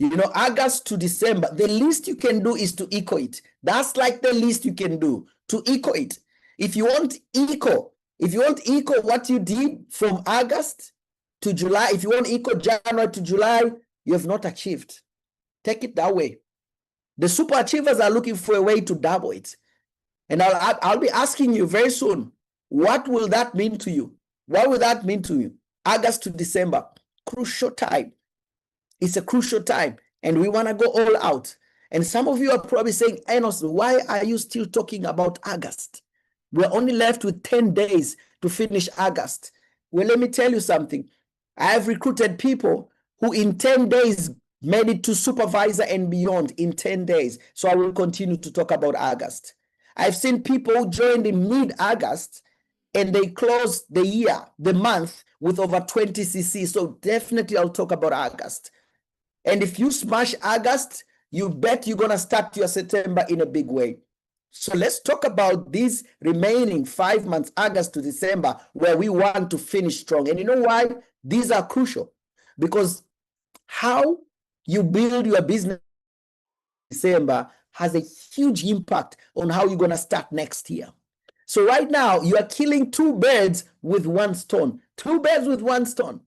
You know, August to December, the least you can do is to equal it. That's like the least you can do, to equal it. If you want equal what you did from August to July, if you want equal January to July, you have not achieved. Take it that way. The super achievers are looking for a way to double it. And I'll be asking you very soon, What will that mean to you? What will that mean to you? August to December, crucial time. It's a crucial time, and we want to go all out. And some of you are probably saying, Enos, why are you still talking about August? We're only left with 10 days to finish August. Well, let me tell you something. I have recruited people who in 10 days made it to supervisor and beyond in 10 days. So I will continue to talk about August. I've seen people who joined in mid-August and they closed the year, the month, with over 20 CC. So definitely I'll talk about August. And if you smash August, you bet you're going to start your September in a big way. So let's talk about these remaining 5 months, August to December, where we want to finish strong. And you know why? These are crucial, because how you build your business in December has a huge impact on how you're going to start next year. So right now, you are killing two birds with one stone. Two birds with one stone.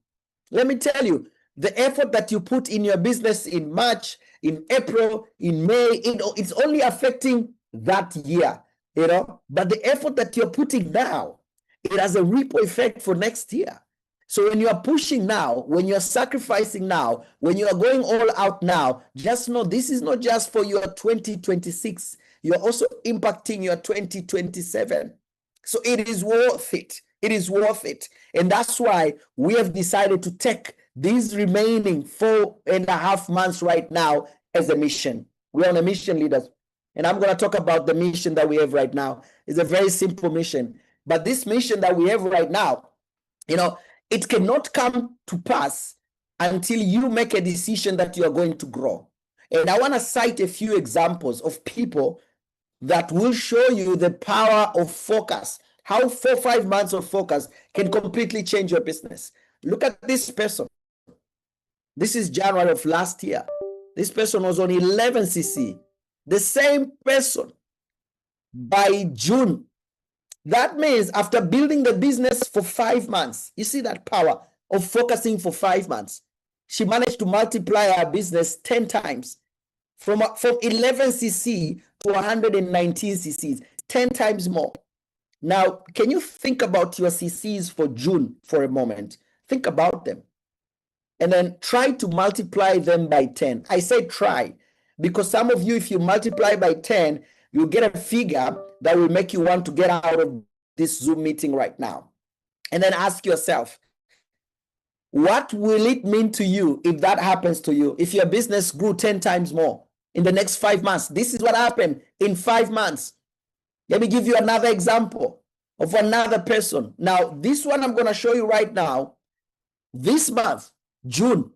Let me tell you, the effort that you put in your business in March, in April, in May, it's only affecting that year, but the effort that you're putting now, it has a ripple effect for next year. So when you are pushing now, when you're sacrificing now, when you are going all out now, just know this is not just for your 2026. You're also impacting your 2027. So it is worth it. It is worth it. And that's why we have decided to take these remaining 4.5 months right now as a mission. We're on a mission, leaders. And I'm going to talk about the mission that we have right now. It's a very simple mission. But this mission that we have right now, it cannot come to pass until you make a decision that you are going to grow. And I want to cite a few examples of people that will show you the power of focus, how 4 or 5 months of focus can completely change your business. Look at this person. This is January of last year. This person was on 11 CC. The same person by June. That means after building the business for 5 months, you see that power of focusing for 5 months. She managed to multiply her business 10 times from 11 CC to 119 CCs, 10 times more. Now, can you think about your CCs for June for a moment? Think about them. And then try to multiply them by 10. I say try, because some of you, if you multiply by 10, you'll get a figure that will make you want to get out of this Zoom meeting right now. And then ask yourself, what will it mean to you if that happens to you? If your business grew 10 times more in the next 5 months? This is what happened in 5 months. Let me give you another example of another person. Now, this one I'm going to show you right now. This month, June.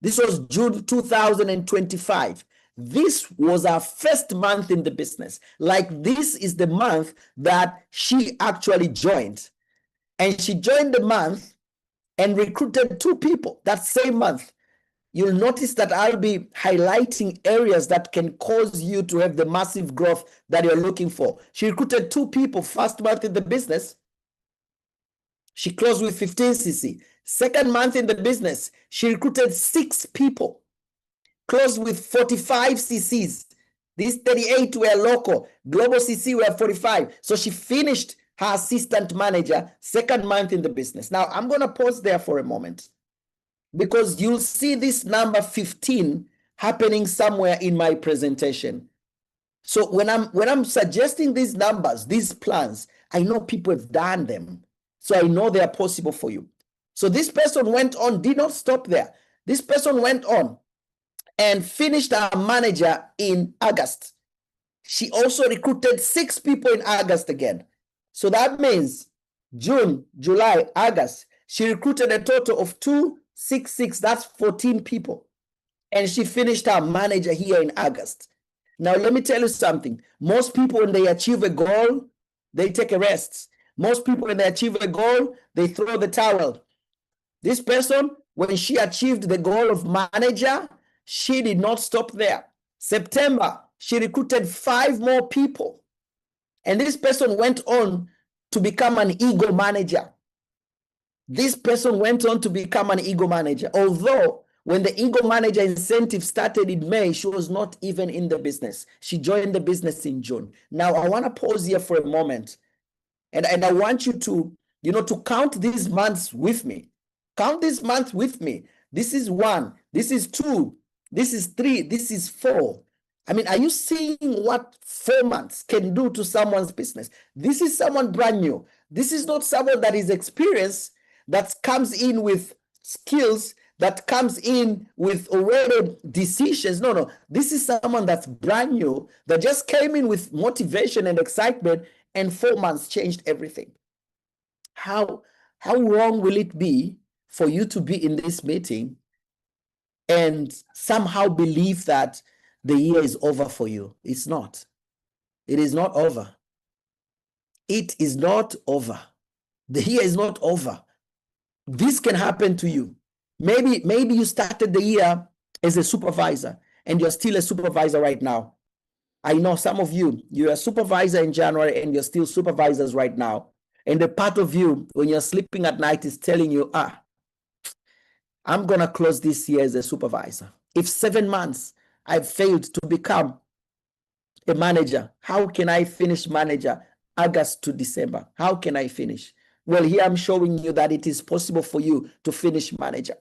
This was June 2025. This was our first month in the business. Like, this is the month that she actually joined. And she joined the month and recruited 2 people that same month. You'll notice that I'll be highlighting areas that can cause you to have the massive growth that you're looking for. She recruited 2 people first month in the business. She closed with 15 CC. Second month in the business, she recruited 6 people, closed with 45 CCs. These 38 were local. Global CC were 45. So she finished her assistant manager second month in the business. Now, I'm going to pause there for a moment, because you'll see this number 15 happening somewhere in my presentation. So when I'm suggesting these numbers, these plans, I know people have done them. So I know they are possible for you. So this person went on, did not stop there. This person went on and finished our manager in August. She also recruited 6 people in August again. So that means June, July, August, she recruited a total of 2, 6, 6, that's 14 people. And she finished her manager here in August. Now, let me tell you something. Most people, when they achieve a goal, they take a rest. Most people, when they achieve a goal, they throw the towel. This person, when she achieved the goal of manager, she did not stop there. September, she recruited 5 more people. And this person went on to become an ego manager. This person went on to become an ego manager. Although when the ego manager incentive started in May, she was not even in the business. She joined the business in June. Now, I want to pause here for a moment And I want you to, to count these months with me. Count this month with me. This is 1, this is 2, this is 3, this is 4. I mean, are you seeing what 4 months can do to someone's business? This is someone brand new. This is not someone that is experienced, that comes in with skills, that comes in with already decisions. No. This is someone that's brand new, that just came in with motivation and excitement, and 4 months changed everything. How wrong will it be for you to be in this meeting and somehow believe that the year is over for you? It's not. It is not over. It is not over. The year is not over. This can happen to you. Maybe you started the year as a supervisor and you're still a supervisor right now. I know some of you, you're a supervisor in January and you're still supervisors right now. And the part of you, when you're sleeping at night, is telling you, I'm going to close this year as a supervisor. If 7 months I've failed to become a manager, how can I finish manager August to December? How can I finish? Well, here I'm showing you that it is possible for you to finish manager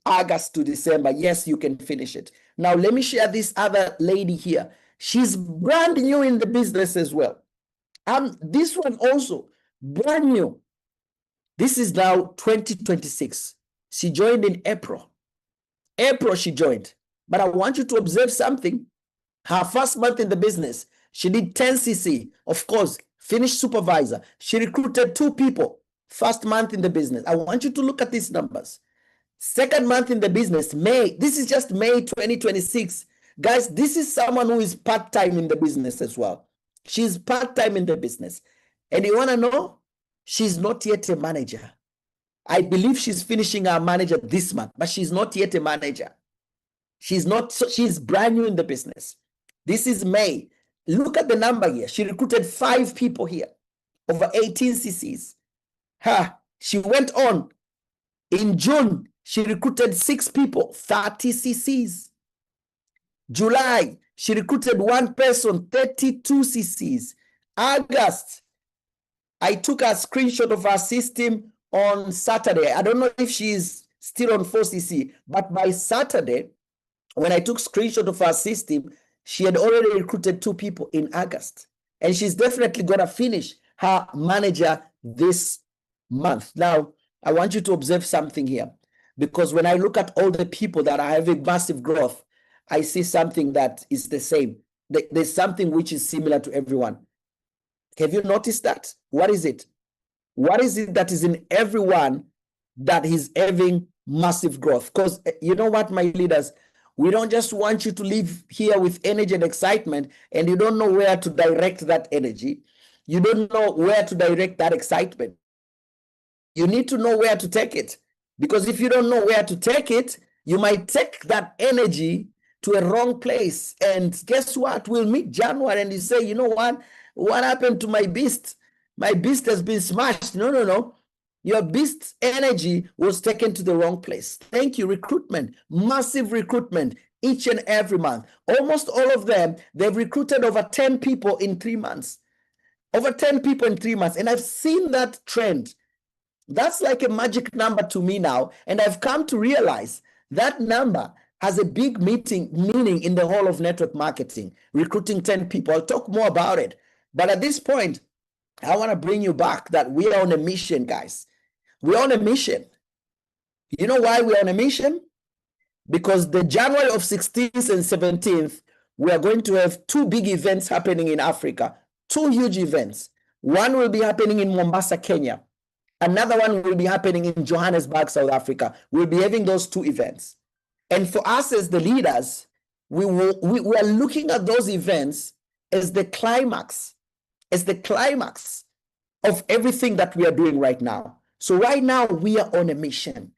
August to December. Yes, you can finish it. Now, let me share this other lady here. She's brand new in the business as well. This one also brand new. This is now 2026. She joined in April. April she joined. But I want you to observe something. Her first month in the business, she did 10 cc. Of course, finished supervisor. She recruited 2 people. First month in the business. I want you to look at these numbers. Second month in the business, May. This is just May 2026. Guys, this is someone who is part-time in the business as well. She's part-time in the business. And you want to know? She's not yet a manager. I believe she's finishing her manager this month, but she's not yet a manager. She's brand new in the business. This is May. Look at the number here. She recruited 5 people here, over 18 CCs. She went on. In June, she recruited 6 people, 30 CCs. July, she recruited 1 person, 32 CCs. August, I took a screenshot of her system on Saturday. I don't know if she's still on 4 CC, but by Saturday, when I took screenshot of her system, she had already recruited 2 people in August. And she's definitely going to finish her manager this month. Now, I want you to observe something here, because when I look at all the people that are having massive growth, I see something that is the same. There's something which is similar to everyone. Have you noticed that? What is it? What is it that is in everyone that is having massive growth? Because you know what, my leaders, we don't just want you to live here with energy and excitement and you don't know where to direct that energy. You don't know where to direct that excitement. You need to know where to take it. Because if you don't know where to take it, you might take that energy to a wrong place. And guess what? We'll meet January and you say, you know what happened to my beast? My beast has been smashed. No. Your beast energy was taken to the wrong place. Thank you. Recruitment, massive recruitment each and every month. Almost all of them, they've recruited over 10 people in 3 months. Over 10 people in 3 months. And I've seen that trend. That's like a magic number to me now. And I've come to realize that number has a big meaning in the whole of network marketing, recruiting 10 people. I'll talk more about it. But at this point, I want to bring you back that we are on a mission, guys. We're on a mission. You know why we're on a mission? Because the January of 16th and 17th, we are going to have 2 big events happening in Africa, 2 huge events. One will be happening in Mombasa, Kenya. Another one will be happening in Johannesburg, South Africa. We'll be having those 2 events. And for us as the leaders, we are looking at those events as the climax of everything that we are doing right now. So right now, we are on a mission.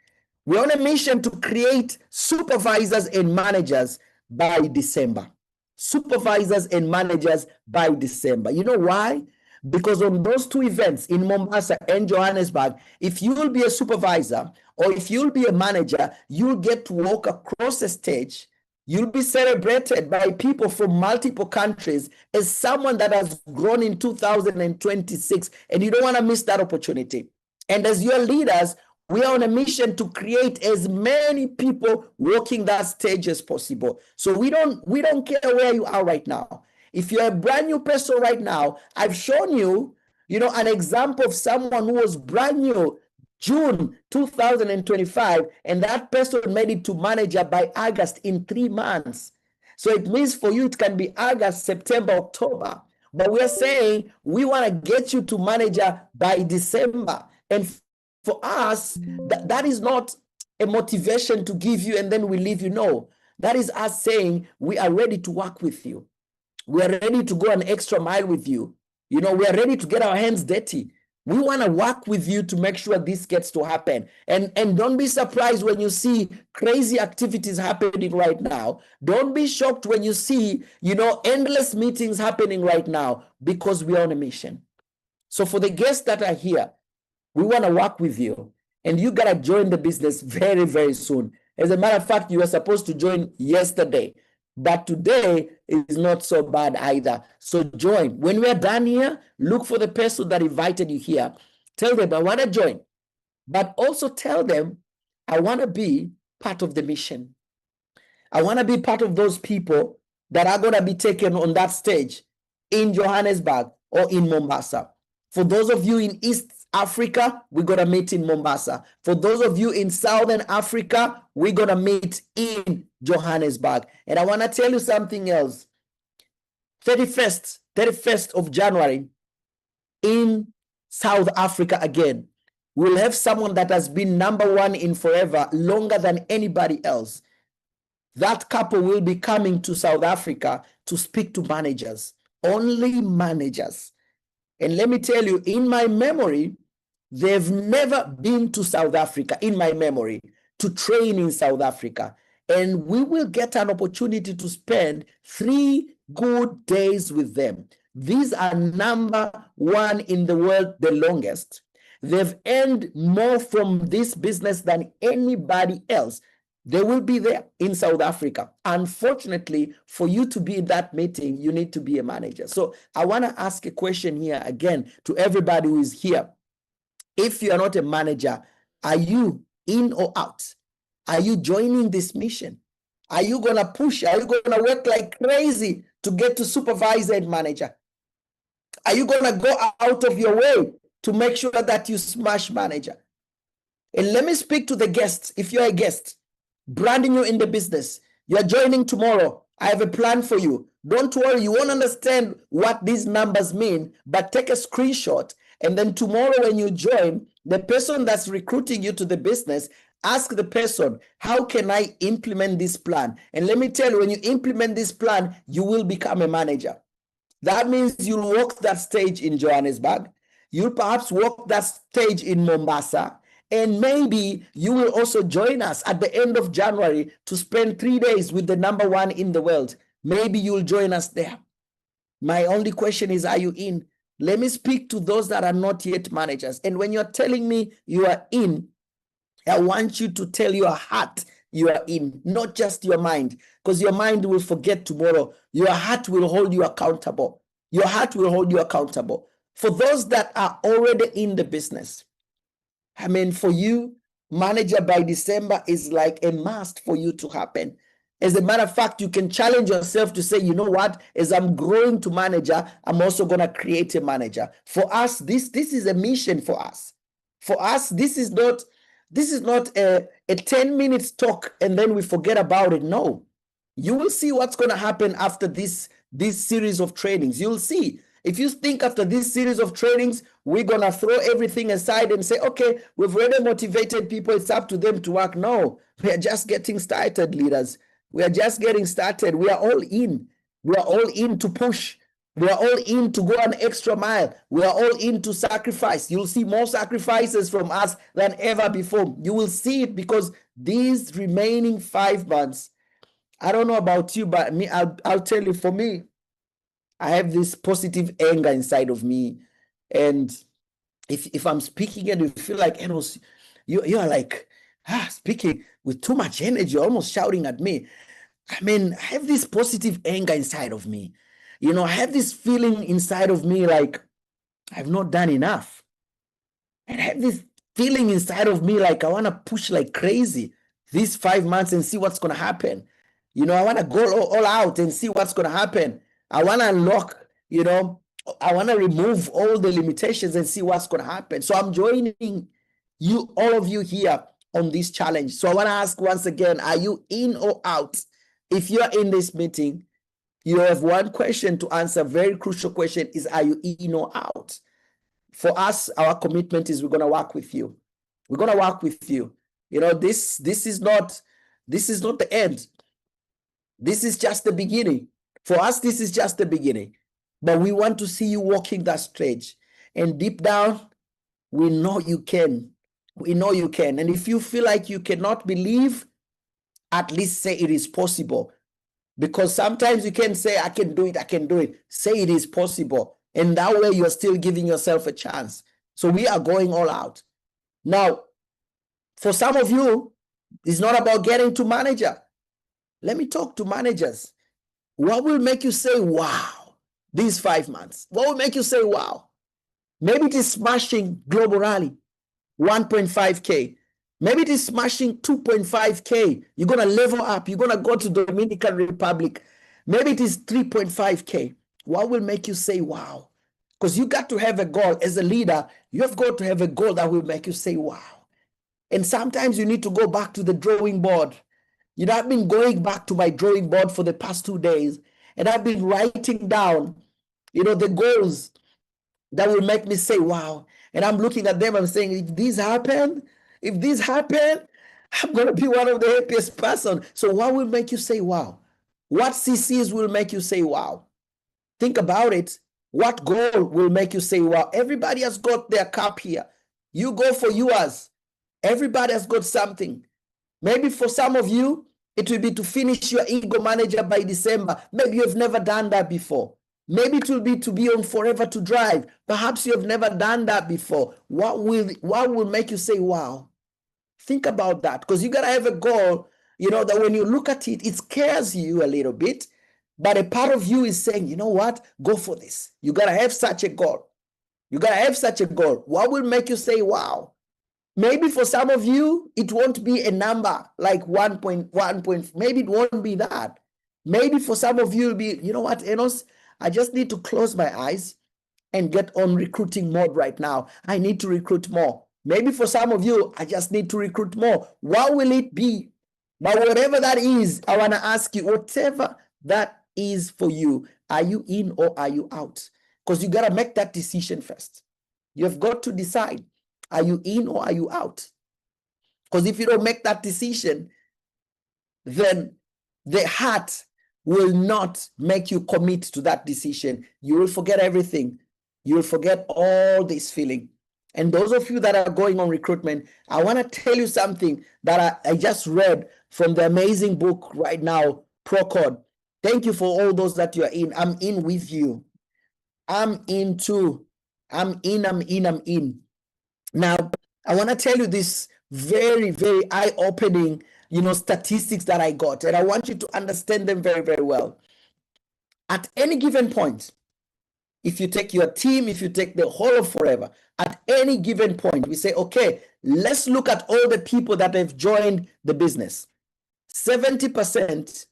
We're on a mission to create supervisors and managers by December. Supervisors and managers by December. You know why? Because on those 2 events in Mombasa and Johannesburg, if you will be a supervisor or if you'll be a manager, you'll get to walk across the stage You'll be celebrated by people from multiple countries as someone that has grown in 2026, and you don't want to miss that opportunity. And as your leaders, we are on a mission to create as many people walking that stage as possible. So we don't care where you are right now. If you're a brand new person right now, I've shown you, an example of someone who was brand new June 2025, and that person made it to manager by August in 3 months. So it means for you, it can be August, September, October. But we're saying we want to get you to manager by December. And for us, that is not a motivation to give you and then we leave you. No, that is us saying we are ready to work with you. We are ready to go an extra mile with you. We are ready to get our hands dirty. We want to work with you to make sure this gets to happen. And don't be surprised when you see crazy activities happening right now. Don't be shocked when you see, endless meetings happening right now, because we are on a mission. So for the guests that are here, we want to work with you. And you got to join the business very, very soon. As a matter of fact, you were supposed to join yesterday. But today is not so bad either. So join. When we're done here, look for the person that invited you here. Tell them, I want to join. But also tell them, I want to be part of the mission. I want to be part of those people that are going to be taken on that stage in Johannesburg or in Mombasa. For those of you in East Africa, we're going to meet in Mombasa. For those of you in Southern Africa, we're going to meet in Johannesburg. And I want to tell you something else. 31st of January in South Africa again, we'll have someone that has been #1 in forever, longer than anybody else. That couple will be coming to South Africa to speak to managers, only managers. And let me tell you, in my memory, they've never been to South Africa, in my memory, to train in South Africa. And we will get an opportunity to spend 3 good days with them. These are #1 in the world, the longest. They've earned more from this business than anybody else. They will be there in South Africa. Unfortunately, for you to be in that meeting, you need to be a manager. So I want to ask a question here again to everybody who is here. If you are not a manager, are you in or out? Are you joining this mission? Are you going to push? Are you going to work like crazy to get to supervisor and manager? Are you going to go out of your way to make sure that you smash manager? And let me speak to the guests. If you're a guest, brand new in the business, you're joining tomorrow, I have a plan for you. Don't worry, you won't understand what these numbers mean, but take a screenshot. And then tomorrow when you join, the person that's recruiting you to the business, ask the person, how can I implement this plan? And let me tell you, when you implement this plan, you will become a manager. That means you'll walk that stage in Johannesburg. You'll perhaps walk that stage in Mombasa. And maybe you will also join us at the end of January to spend 3 days with the #1 in the world. Maybe you'll join us there. My only question is, are you in? Let me speak to those that are not yet managers. And when you're telling me you are in, I want you to tell your heart you are in, not just your mind, because your mind will forget tomorrow. Your heart will hold you accountable. Your heart will hold you accountable. For those that are already in the business, I mean, for you, manager by December is like a must for you to happen. As a matter of fact, you can challenge yourself to say, you know what, as I'm growing to manager, I'm also going to create a manager. For us, this is a mission for us. For us, this is not a 10 minutes talk and then we forget about it. No, you will see what's going to happen after this series of trainings. You'll see. If you think after this series of trainings, we're going to throw everything aside and say, okay, we've already motivated people, it's up to them to work. No, we are just getting started, leaders. We are just getting started. We are all in. We are all in to push. We are all in to go an extra mile. We are all in to sacrifice. You'll see more sacrifices from us than ever before. You will see it because these remaining 5 months, I don't know about you, but me, I'll tell you, for me, I have this positive anger inside of me. And if I'm speaking and you feel like, ENOS, you are like, speaking with too much energy, almost shouting at me. I mean, I have this positive anger inside of me. I have this feeling inside of me like I've not done enough. And I have this feeling inside of me like I want to push like crazy these 5 months and see what's going to happen. I want to go all out and see what's going to happen. I want to unlock, I want to remove all the limitations and see what's going to happen. So I'm joining you, all of you here on this challenge. So I want to ask once again, are you in or out? If you're in this meeting, you have one question to answer. Very crucial question is, are you in or out? For us, our commitment is we're going to work with you. We're going to work with you. This is not the end. This is just the beginning. For us, this is just the beginning. But we want to see you walking that stage. And deep down, we know you can. We know you can. And if you feel like you cannot believe, at least say it is possible. Because sometimes you can say, I can do it, I can do it. Say it is possible. And that way you're still giving yourself a chance. So we are going all out. Now, for some of you, it's not about getting to manager. Let me talk to managers. What will make you say, wow, these 5 months? What will make you say, wow? Maybe it is smashing Global Rally, 1.5K. Maybe it is smashing 2.5K. You're going to level up. You're going to go to Dominican Republic. Maybe it is 3.5K. What will make you say, wow? Because you got to have a goal. As a leader, you have got to have a goal that will make you say, wow. And sometimes you need to go back to the drawing board. I've been going back to my drawing board for the past 2 days, and I've been writing down, the goals that will make me say, wow. And I'm looking at them, I'm saying, if this happen, I'm going to be one of the happiest person. So what will make you say, wow? What CCs will make you say, wow? Think about it. What goal will make you say, wow? Everybody has got their cup here. You go for yours. Everybody has got something. Maybe for some of you, it will be to finish your ego manager by December. Maybe you've never done that before. Maybe it will be to be on Forever to Drive. Perhaps you have never done that before. What will make you say, wow? Think about that, because you got to have a goal, that when you look at it, it scares you a little bit. But a part of you is saying, you know what? Go for this. You got to have such a goal. You got to have such a goal. What will make you say, wow? Maybe for some of you, it won't be a number like 1.1. Maybe it won't be that. Maybe for some of you, it'll be, you know what, Enos? I just need to close my eyes and get on recruiting mode right now. I need to recruit more. Maybe for some of you, I just need to recruit more. What will it be? But whatever that is, I want to ask you, whatever that is for you, are you in or are you out? Because you got to make that decision first. You've got to decide, are you in or are you out? Because if you don't make that decision, then the heart will not make you commit to that decision. You will forget everything. You will forget all this feeling. And those of you that are going on recruitment, I want to tell you something that I just read from the amazing book right now, Procode. Thank you for all those that you are in. I'm in with you. I'm in too. I'm in. Now, I want to tell you this very, very eye-opening, statistics that I got, and I want you to understand them very, very well. At any given point, if you take your team, if you take the whole of Forever, at any given point, we say, okay, let's look at all the people that have joined the business. 70%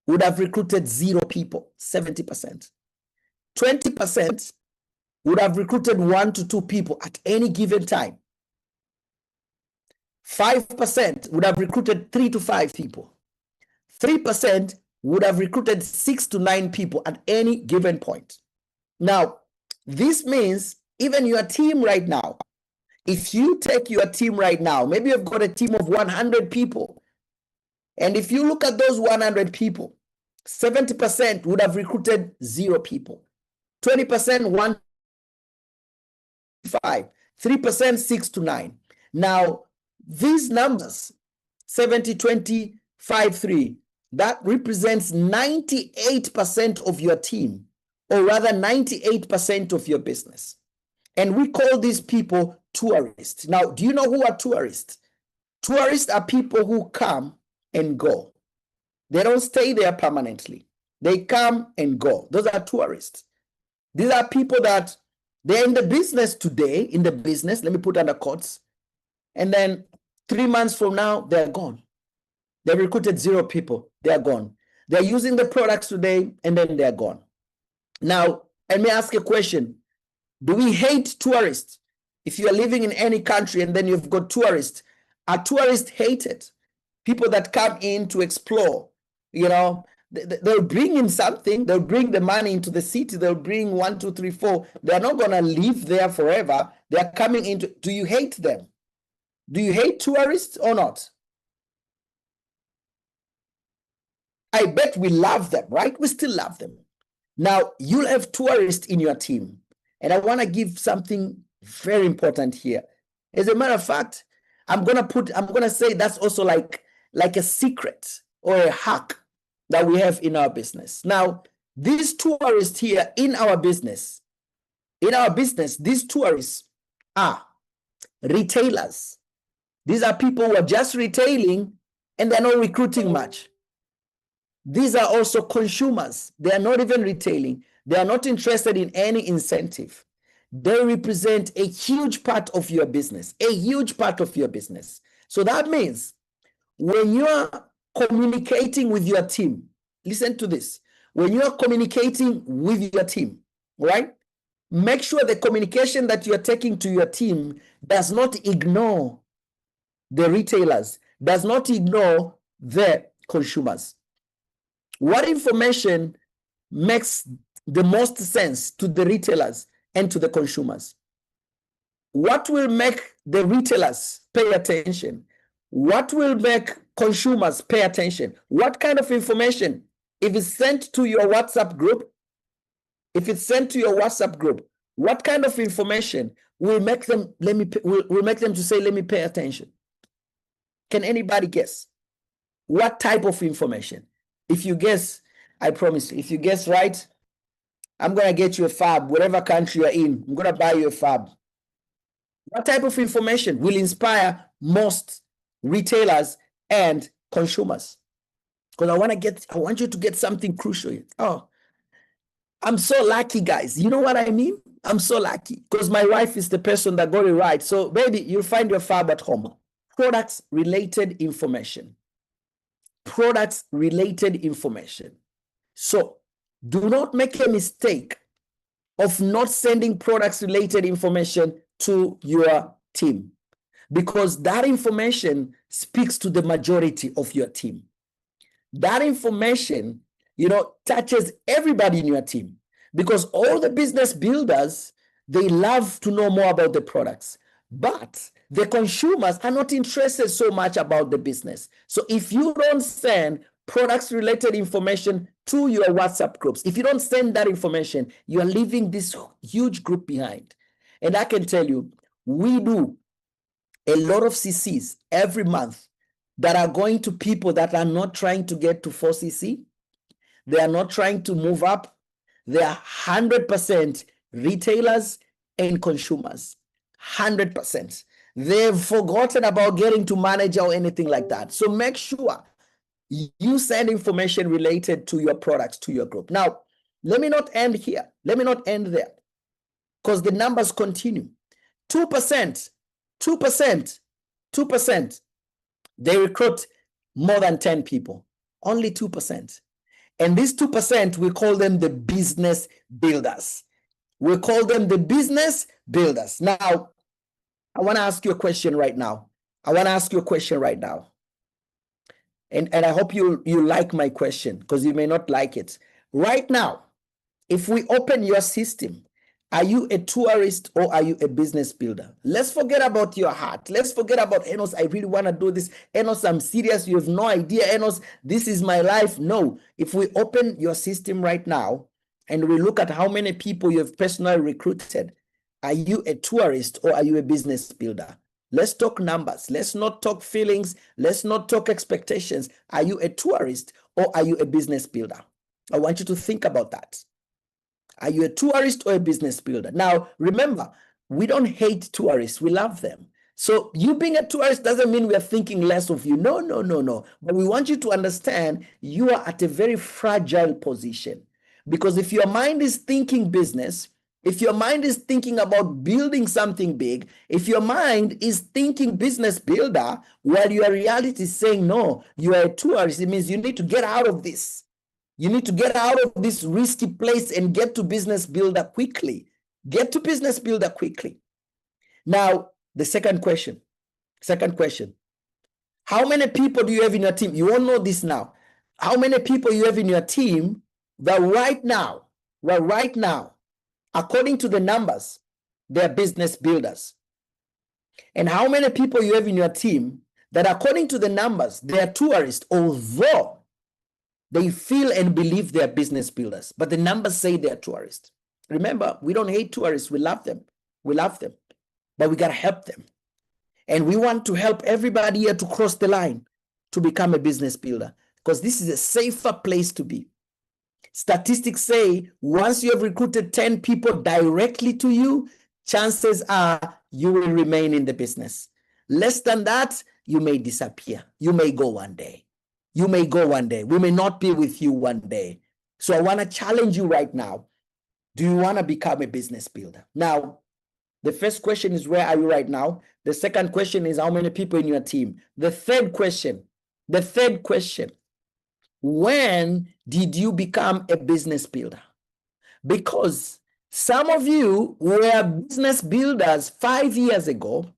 would have recruited 0 people, 70%. 20% would have recruited 1 to 2 people at any given time. 5% would have recruited 3 to 5 people. 3% would have recruited 6 to 9 people at any given point. Now, this means even your team right now, if you take your team right now, maybe you've got a team of 100 people. And if you look at those 100 people, 70% would have recruited 0 people. 20%, 1 to 5. 3%, 6 to 9. Now, these numbers, 70, 20, 5, 3, that represents 98% of your team, or rather 98% of your business. And we call these people tourists. Now, do you know who are tourists? Tourists are people who come and go. They don't stay there permanently. They come and go. Those are tourists. These are people that they're in the business today, let me put under quotes, and then 3 months from now, they're gone. They recruited 0 people, they're gone. They're using the products today, and then they're gone. Now, let me ask a question. Do we hate tourists? If you are living in any country and then you've got tourists, are tourists hated? People that come in to explore, they'll bring in something, they'll bring the money into the city, they'll bring 1, 2, 3, 4. They're not going to live there forever. They're coming into, do you hate them? Do you hate tourists or not? I bet we love them, right? We still love them. Now, you'll have tourists in your team. And I want to give something very important here. As a matter of fact, I'm going to say that's also like a secret or a hack that we have in our business. Now, these tourists here in our business, these tourists are retailers. These are people who are just retailing and they're not recruiting much. These are also consumers. They are not even retailing. They are not interested in any incentive. They represent a huge part of your business, a huge part of your business. So that means when you are communicating with your team, listen to this. When you are communicating with your team, right? Make sure the communication that you're taking to your team does not ignore the retailers, does not ignore the consumers. What information makes the most sense to the retailers and to the consumers? What will make the retailers pay attention? What will make consumers pay attention? What kind of information? If it's sent to your WhatsApp group, what kind of information will make them to say, let me pay attention? Can anybody guess? What type of information? If you guess, I promise you, if you guess right, I'm going to get you a fab, whatever country you're in, I'm going to buy you a fab. What type of information will inspire most retailers and consumers? Because I want you to get something crucial here. Oh, I'm so lucky, guys. You know what I mean? I'm so lucky because my wife is the person that got it right. So, baby, you'll find your fab at home. Products-related information. Products-related information. So, do not make a mistake of not sending products-related information to your team, because that information speaks to the majority of your team. That information, touches everybody in your team, because all the business builders, they love to know more about the products, but the consumers are not interested so much about the business. So if you don't send products-related information to your WhatsApp groups, if you don't send that information, you are leaving this huge group behind. And I can tell you, we do a lot of CCs every month that are going to people that are not trying to get to 4CC. They are not trying to move up. They are 100% retailers and consumers. 100%. They've forgotten about getting to manager or anything like that. So make sure you send information related to your products to your group. Now, let me not end here. Let me not end there, because the numbers continue. 2%, they recruit more than 10 people. Only 2%. And these 2%, we call them the business builders. We call them the business builders. Now, I want to ask you a question right now. And I hope you like my question, because you may not like it. Right now, if we open your system, are you a tourist or are you a business builder? Let's forget about your heart. Let's forget about ENOS. I really want to do this. ENOS, I'm serious. You have no idea, ENOS. This is my life. No. If we open your system right now and we look at how many people you have personally recruited, are you a tourist or are you a business builder? Let's talk numbers. Let's not talk feelings. Let's not talk expectations. Are you a tourist or are you a business builder? I want you to think about that. Are you a tourist or a business builder? Now, remember, we don't hate tourists. We love them. So you being a tourist doesn't mean we are thinking less of you. No, no, no, no. But we want you to understand you are at a very fragile position. Because if your mind is thinking business, if your mind is thinking about building something big, if your mind is thinking business builder, while your reality is saying, no, you are a tourist, it means you need to get out of this. You need to get out of this risky place and get to business builder quickly. Get to business builder quickly. Now, the second question. How many people do you have in your team? You won't know this now. How many people you have in your team that right now, according to the numbers, they're business builders? And how many people you have in your team that according to the numbers, they're tourists, although they feel and believe they're business builders, but the numbers say they're tourists. Remember, we don't hate tourists. We love them. But we got to help them. And we want to help everybody here to cross the line to become a business builder, because this is a safer place to be. Statistics say once you have recruited 10 people directly to you, chances are you will remain in the business. Less than that, you may disappear. You may go one day. We may not be with you one day. So I want to challenge you right now. Do you want to become a business builder? Now, the first question is, where are you right now? The second question is, how many people in your team? The third question, when did you become a business builder? Because some of you were business builders 5 years ago,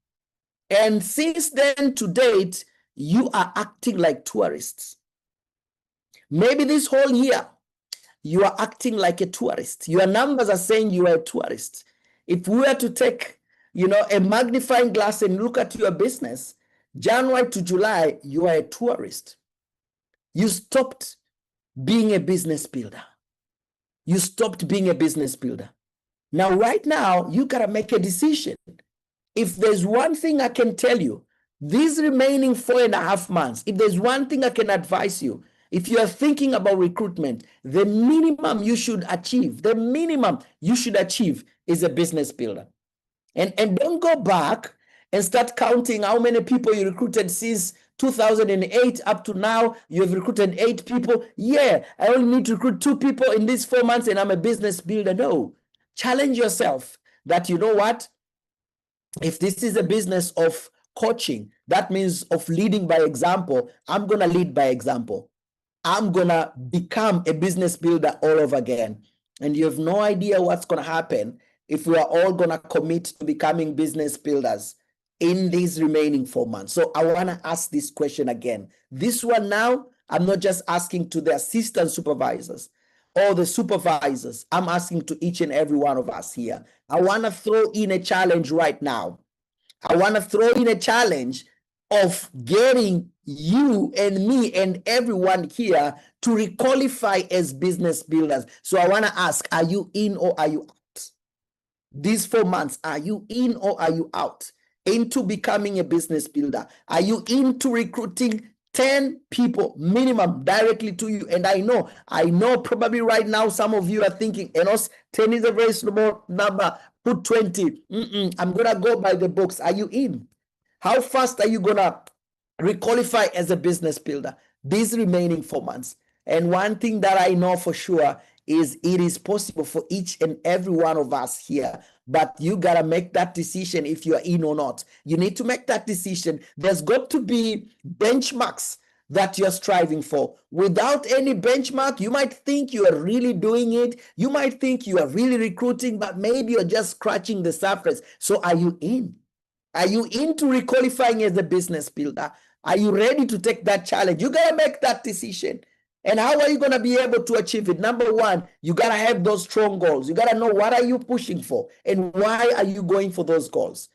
and since then to date, you are acting like tourists. Maybe this whole year, you are acting like a tourist. Your numbers are saying you are a tourist. If we were to take, a magnifying glass and look at your business, January to July, you are a tourist. You stopped being a business builder. Now, right now, you got to make a decision. If there's one thing I can tell you, these remaining 4.5 months, if there's one thing I can advise you, if you are thinking about recruitment, the minimum you should achieve is a business builder. And don't go back and start counting how many people you recruited since 2008 up to now. You have recruited 8 people. Yeah, I only need to recruit 2 people in these 4 months and I'm a business builder. No, challenge yourself that, you know what? If this is a business of coaching, that means of leading by example, I'm going to lead by example. I'm going to become a business builder all over again. And you have no idea what's going to happen if we are all going to commit to becoming business builders in these remaining 4 months. So I want to ask this question again. This one now, I'm not just asking to the assistant supervisors or the supervisors. I'm asking to each and every one of us here. I want to throw in a challenge right now. I want to throw in a challenge of getting you and me and everyone here to requalify as business builders. So I want to ask, are you in or are you out? These 4 months, are you in or are you out into becoming a business builder? Are you into recruiting 10 people minimum directly to you? And I know probably right now some of you are thinking, ENOS, 10 is a very small number, put 20. I'm going to go by the books. Are you in? How fast are you going to requalify as a business builder these remaining 4 months? And one thing that I know for sure is it is possible for each and every one of us here, but you got to make that decision if you're in or not. You need to make that decision. There's got to be benchmarks that you're striving for. Without any benchmark, you might think you are really doing it. You might think you are really recruiting, but maybe you're just scratching the surface. So are you in? Are you into requalifying as a business builder? Are you ready to take that challenge? You got to make that decision. And how are you going to be able to achieve it? Number one, you got to have those strong goals. You got to know, what are you pushing for and why are you going for those goals?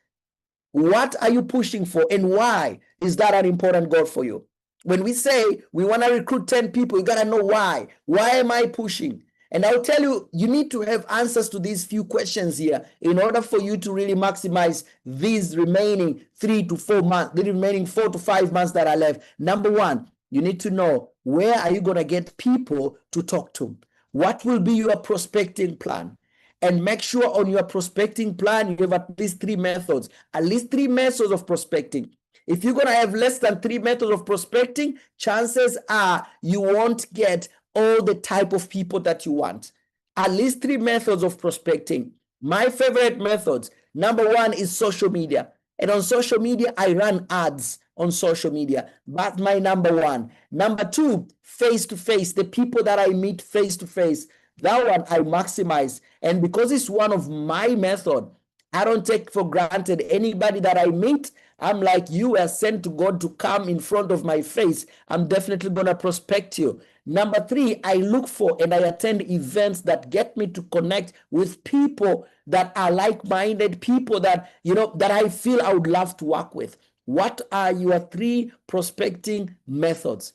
What are you pushing for and why is that an important goal for you? When we say we want to recruit 10 people, you got to know why. Why am I pushing? And I'll tell you, you need to have answers to these few questions here in order for you to really maximize these remaining 3 to 4 months, the remaining 4 to 5 months that are left. Number one, you need to know, where are you going to get people to talk to? What will be your prospecting plan? and make sure on your prospecting plan, you have at least 3 methods, at least 3 methods of prospecting. If you're going to have less than 3 methods of prospecting, chances are you won't get all the type of people that you want. At least 3 methods of prospecting. My favorite methods, number 1 is social media. And on social media, I run ads on social media. That's my number 1. Number 2, face-to-face, the people that I meet face-to-face. That one I maximize. And because it's one of my method, I don't take for granted anybody that I meet. I'm like, you are sent to God to come in front of my face. I'm definitely going to prospect you. Number 3, I look for and I attend events that get me to connect with people that are like-minded, people that, that I feel I would love to work with. What are your 3 prospecting methods?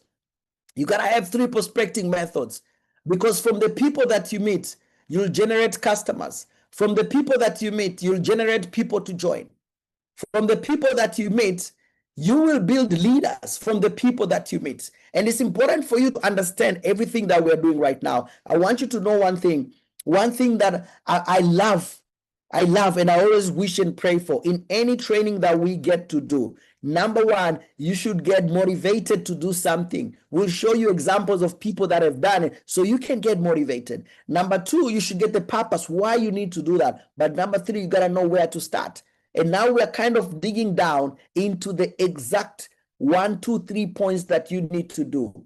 You got to have 3 prospecting methods, because from the people that you meet, you'll generate customers. From the people that you meet, you'll generate people to join. From the people that you meet, you will build leaders from the people that you meet. And it's important for you to understand everything that we're doing right now. I want you to know one thing that I love, and I always wish and pray for in any training that we get to do. Number 1, you should get motivated to do something. We'll show you examples of people that have done it so you can get motivated. Number 2, you should get the purpose why you need to do that. But number 3, you got to know where to start. And now we're kind of digging down into the exact 1, 2, 3 points that you need to do.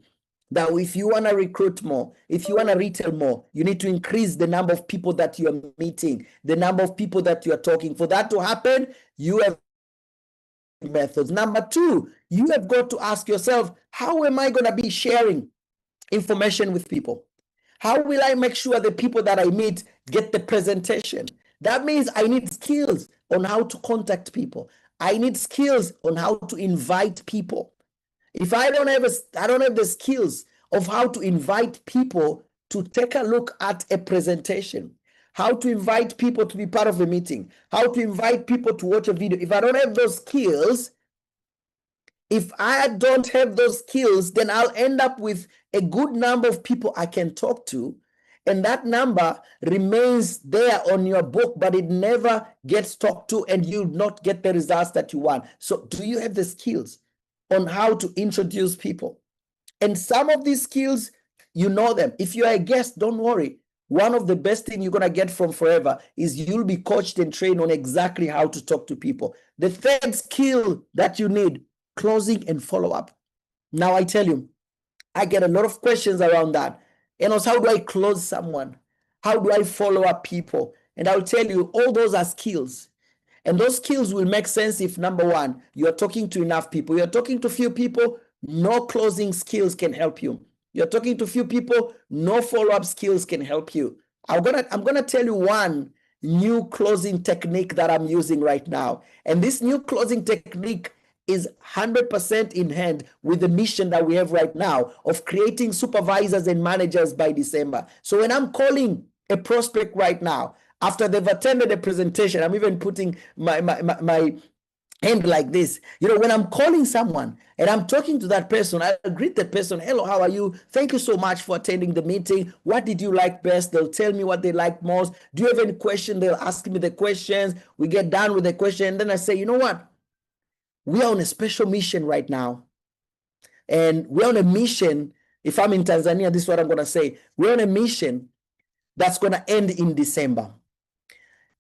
That if you want to recruit more, if you want to retail more, you need to increase the number of people that you are meeting, the number of people that you are talking. For that to happen, you have methods. Number 2, you have got to ask yourself, how am I going to be sharing information with people? How will I make sure the people that I meet get the presentation? That means I need skills on how to contact people. I need skills on how to invite people. If I don't have the skills of how to invite people to take a look at a presentation, how to invite people to be part of a meeting, how to invite people to watch a video. If I don't have those skills, then I'll end up with a good number of people I can talk to. And that number remains there on your book, but it never gets talked to, and you'll not get the results that you want. So do you have the skills on how to introduce people? And some of these skills, you know them. If you are a guest, don't worry. One of the best things you're going to get from Forever is you'll be coached and trained on exactly how to talk to people. The third skill that you need, closing and follow-up. Now, I tell you, I get a lot of questions around that. ENOS, how do I close someone? How do I follow up people? And I'll tell you, all those are skills. And those skills will make sense if, number 1, you're talking to enough people. You're talking to few people, no closing skills can help you. You're talking to few people, no follow-up skills can help you. I'm gonna tell you one new closing technique that I'm using right now. And this new closing technique is 100% in hand with the mission that we have right now of creating supervisors and managers by December. So when I'm calling a prospect right now, after they've attended a presentation, I'm even putting my hand like this. When I'm calling someone and I'm talking to that person, I greet the person. Hello, how are you? Thank you so much for attending the meeting. What did you like best? They'll tell me what they like most. Do you have any question? They'll ask me the questions. We get done with the question. And then I say, you know what? We are on a special mission right now. And we're on a mission. If I'm in Tanzania, this is what I'm going to say. We're on a mission that's going to end in December.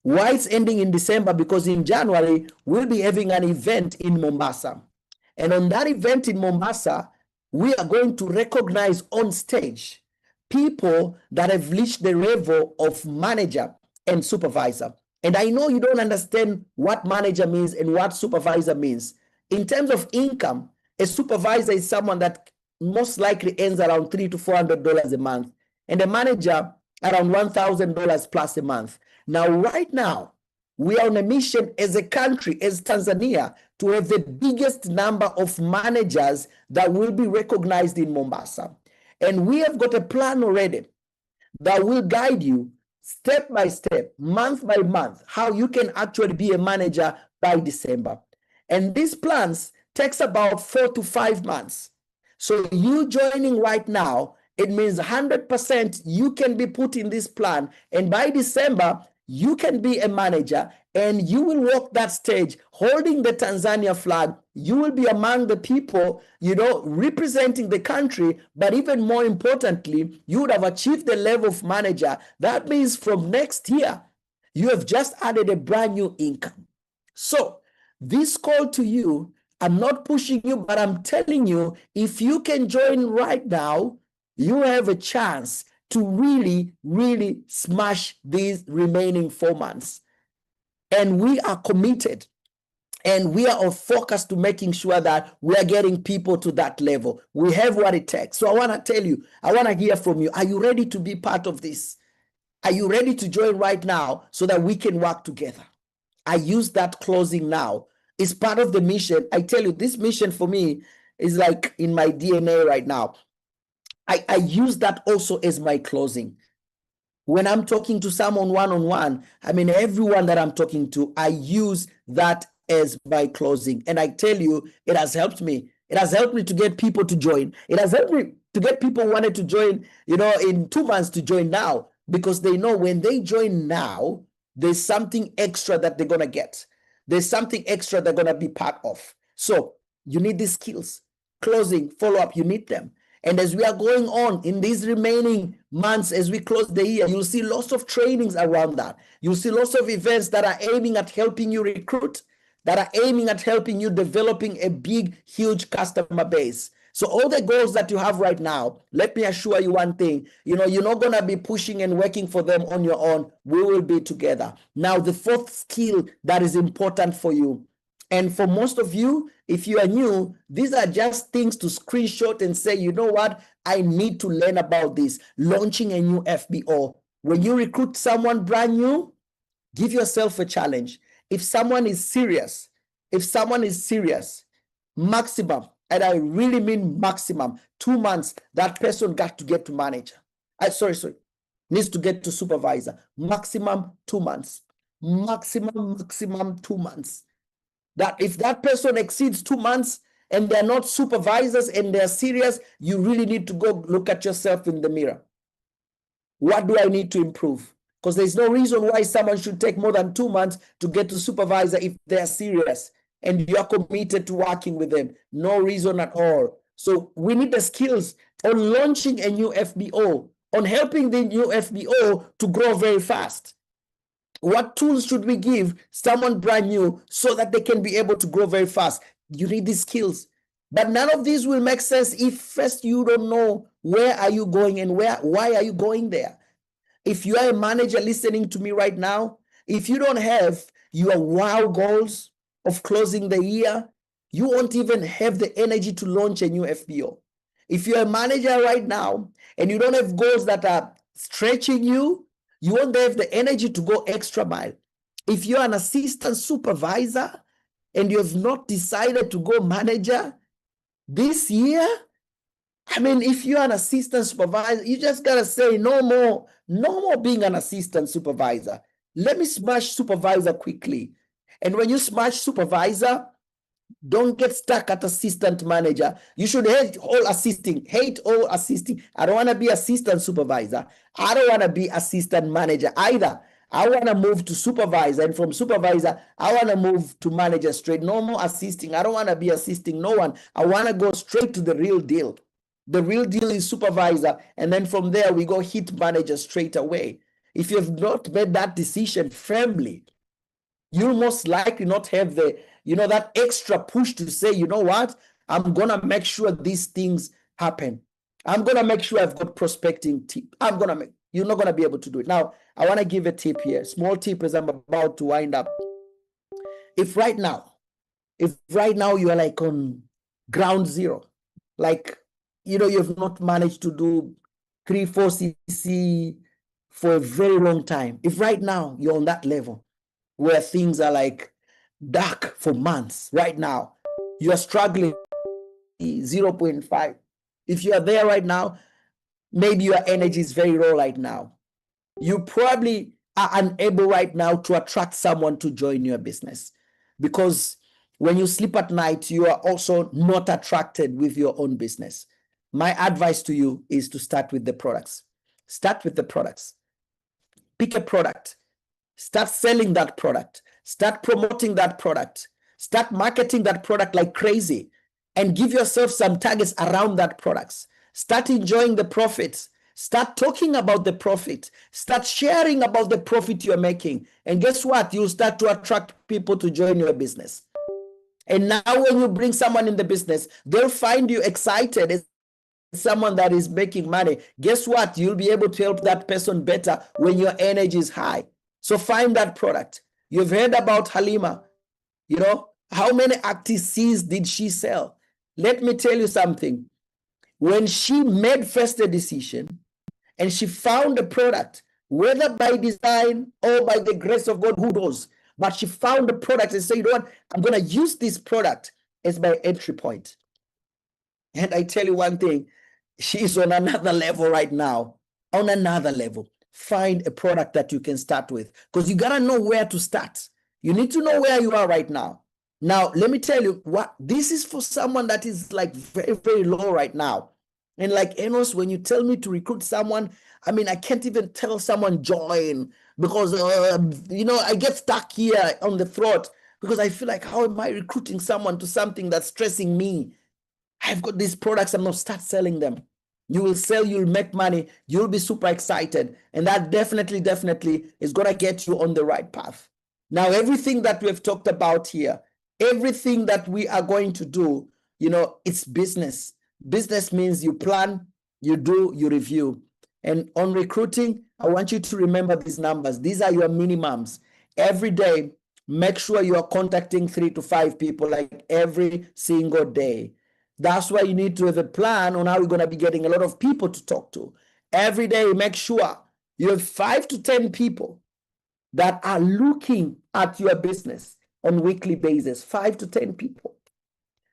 Why it's ending in December? Because in January, we'll be having an event in Mombasa. And on that event in Mombasa, we are going to recognize on stage people that have reached the level of manager and supervisor. And I know you don't understand what manager means and what supervisor means. In terms of income, a supervisor is someone that most likely earns around $300 to $400 a month, and a manager around $1,000 plus a month. Now, right now, we are on a mission as a country, as Tanzania, to have the biggest number of managers that will be recognized in Mombasa. And we have got a plan already that will guide you step by step, month by month, how you can actually be a manager by December. And these plans takes about 4 to 5 months. So you joining right now, it means 100% you can be put in this plan. And by December, you can be a manager and you will walk that stage holding the Tanzania flag. You will be among the people, representing the country. But even more importantly, you would have achieved the level of manager. That means from next year, you have just added a brand new income. So this call to you, I'm not pushing you, but I'm telling you, if you can join right now, you have a chance to really, really smash these remaining 4 months. And we are committed and we are focused to making sure that we are getting people to that level. We have what it takes. So I want to tell you, I want to hear from you. Are you ready to be part of this? Are you ready to join right now so that we can work together? I use that closing now. It's part of the mission. I tell you, this mission for me is like in my DNA right now. I use that also as my closing. When I'm talking to someone one-on-one, I mean, everyone that I'm talking to, I use that as my closing. And I tell you, it has helped me. It has helped me to get people to join. It has helped me to get people who wanted to join, in 2 months to join now, because they know when they join now, there's something extra that they're going to get. There's something extra they're going to be part of. So you need these skills. Closing, follow-up, you need them. And as we are going on in these remaining months, as we close the year, you'll see lots of trainings around that. You'll see lots of events that are aiming at helping you recruit, that are aiming at helping you developing a big, huge customer base. So all the goals that you have right now, let me assure you one thing, you're not going to be pushing and working for them on your own. We will be together. Now, the fourth skill that is important for you, and for most of you, if you are new, these are just things to screenshot and say, you know what? I need to learn about this. Launching a new FBO. When you recruit someone brand new, give yourself a challenge. If someone is serious, maximum, and I really mean maximum, 2 months, that person got to get to manager. Needs to get to supervisor. Maximum 2 months. Maximum 2 months. That if that person exceeds 2 months and they're not supervisors and they're serious, you really need to go look at yourself in the mirror. What do I need to improve? Because there's no reason why someone should take more than 2 months to get to supervisor if they're serious and you're committed to working with them. No reason at all. So we need the skills on launching a new FBO, on helping the new FBO to grow very fast. What tools should we give someone brand new so that they can be able to grow very fast? You need these skills. But none of these will make sense if first you don't know where are you going and why are you going there. If you are a manager listening to me right now, if you don't have your wow goals of closing the year, you won't even have the energy to launch a new FBO. If you're a manager right now and you don't have goals that are stretching you, you won't have the energy to go extra mile. If you're an assistant supervisor and you have not decided to go manager this year, I mean, if you're an assistant supervisor, you just got to say no more being an assistant supervisor. Let me smash supervisor quickly. And when you smash supervisor, don't get stuck at assistant manager. You should hate all assisting. I don't want to be assistant supervisor. I don't want to be assistant manager either. I want to move to supervisor, and from supervisor, I want to move to manager straight. No more assisting. I don't want to be assisting no one. I want to go straight to the real deal. The real deal is supervisor, and then from there, we go hit manager straight away. If you have not made that decision firmly, you'll most likely not have the that extra push to say, you know what, I'm going to make sure these things happen. I'm going to make sure I've got prospecting tip. You're not going to be able to do it. Now, I want to give a tip here. Small tip as I'm about to wind up. If right now you are like on ground zero, like, you've not managed to do 3-4 CC for a very long time. If right now you're on that level where things are like dark for months, right now you're struggling 0.5. If you are there right now, maybe your energy is very low right now. You probably are unable right now to attract someone to join your business, because when you sleep at night, you are also not attracted with your own business. My advice to you is to start with the products. Start with the products. Pick a product. Start selling that product. Start promoting that product. Start marketing that product like crazy, and give yourself some targets around that products. Start enjoying the profits. Start talking about the profit. Start sharing about the profit you're making. And guess what? You'll start to attract people to join your business. And now when you bring someone in the business, they'll find you excited as someone that is making money. Guess what? You'll be able to help that person better when your energy is high. So find that product. You've heard about Halima. You know, how many Active Seas did she sell? Let me tell you something. When she made first a decision and she found a product, whether by design or by the grace of God, who knows? But she found a product and said, you know what? I'm going to use this product as my entry point. And I tell you one thing, she's on another level right now, on another level. Find a product that you can start with, because you got to know where to start. You need to know where you are right now. Now, let me tell you what, this is for someone that is like very, very low right now. And like ENOS, when you tell me to recruit someone, I mean, I can't even tell someone join, because, you know, I get stuck here on the throat, because I feel like, how am I recruiting someone to something that's stressing me? I've got these products, I'm going to start selling them. You will sell, you'll make money, you'll be super excited. And that definitely is going to get you on the right path. Now, everything that we've talked about here, everything that we are going to do, you know, it's business. Business means you plan, you do, you review. And on recruiting, I want you to remember these numbers. These are your minimums. Every day, make sure you are contacting 3 to 5 people, like every single day. That's why you need to have a plan on how you're going to be getting a lot of people to talk to. Every day, make sure you have 5 to 10 people that are looking at your business on a weekly basis, 5 to 10 people.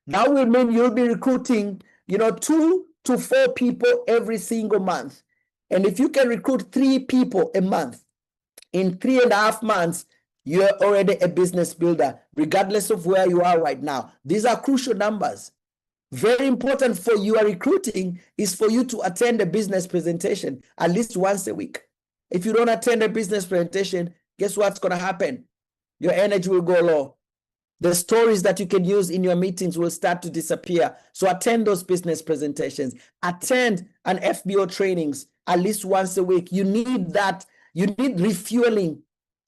That will mean you'll be recruiting, you know, 2 to 4 people every single month. And if you can recruit 3 people a month, in 3.5 months, you're already a business builder, regardless of where you are right now. These are crucial numbers. Very important for your recruiting is for you to attend a business presentation at least once a week. If you don't attend a business presentation, guess what's going to happen? Your energy will go low. The stories that you can use in your meetings will start to disappear. So attend those business presentations. Attend an FBO trainings at least once a week. You need that. You need refueling.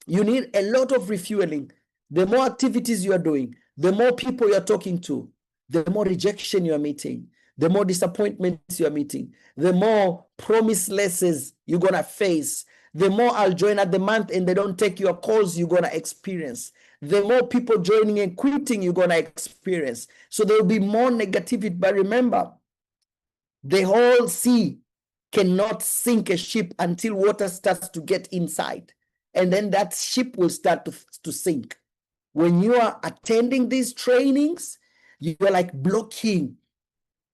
You need a lot of refueling. The more activities you are doing, the more people you're talking to, the more rejection you're meeting, the more disappointments you're meeting, the more promiselesses you're going to face, the more I'll join at the month and they don't take your calls you're going to experience. The more people joining and quitting you're going to experience. So there will be more negativity. But remember, the whole sea cannot sink a ship until water starts to get inside. And then that ship will start to sink. When you are attending these trainings, you're like blocking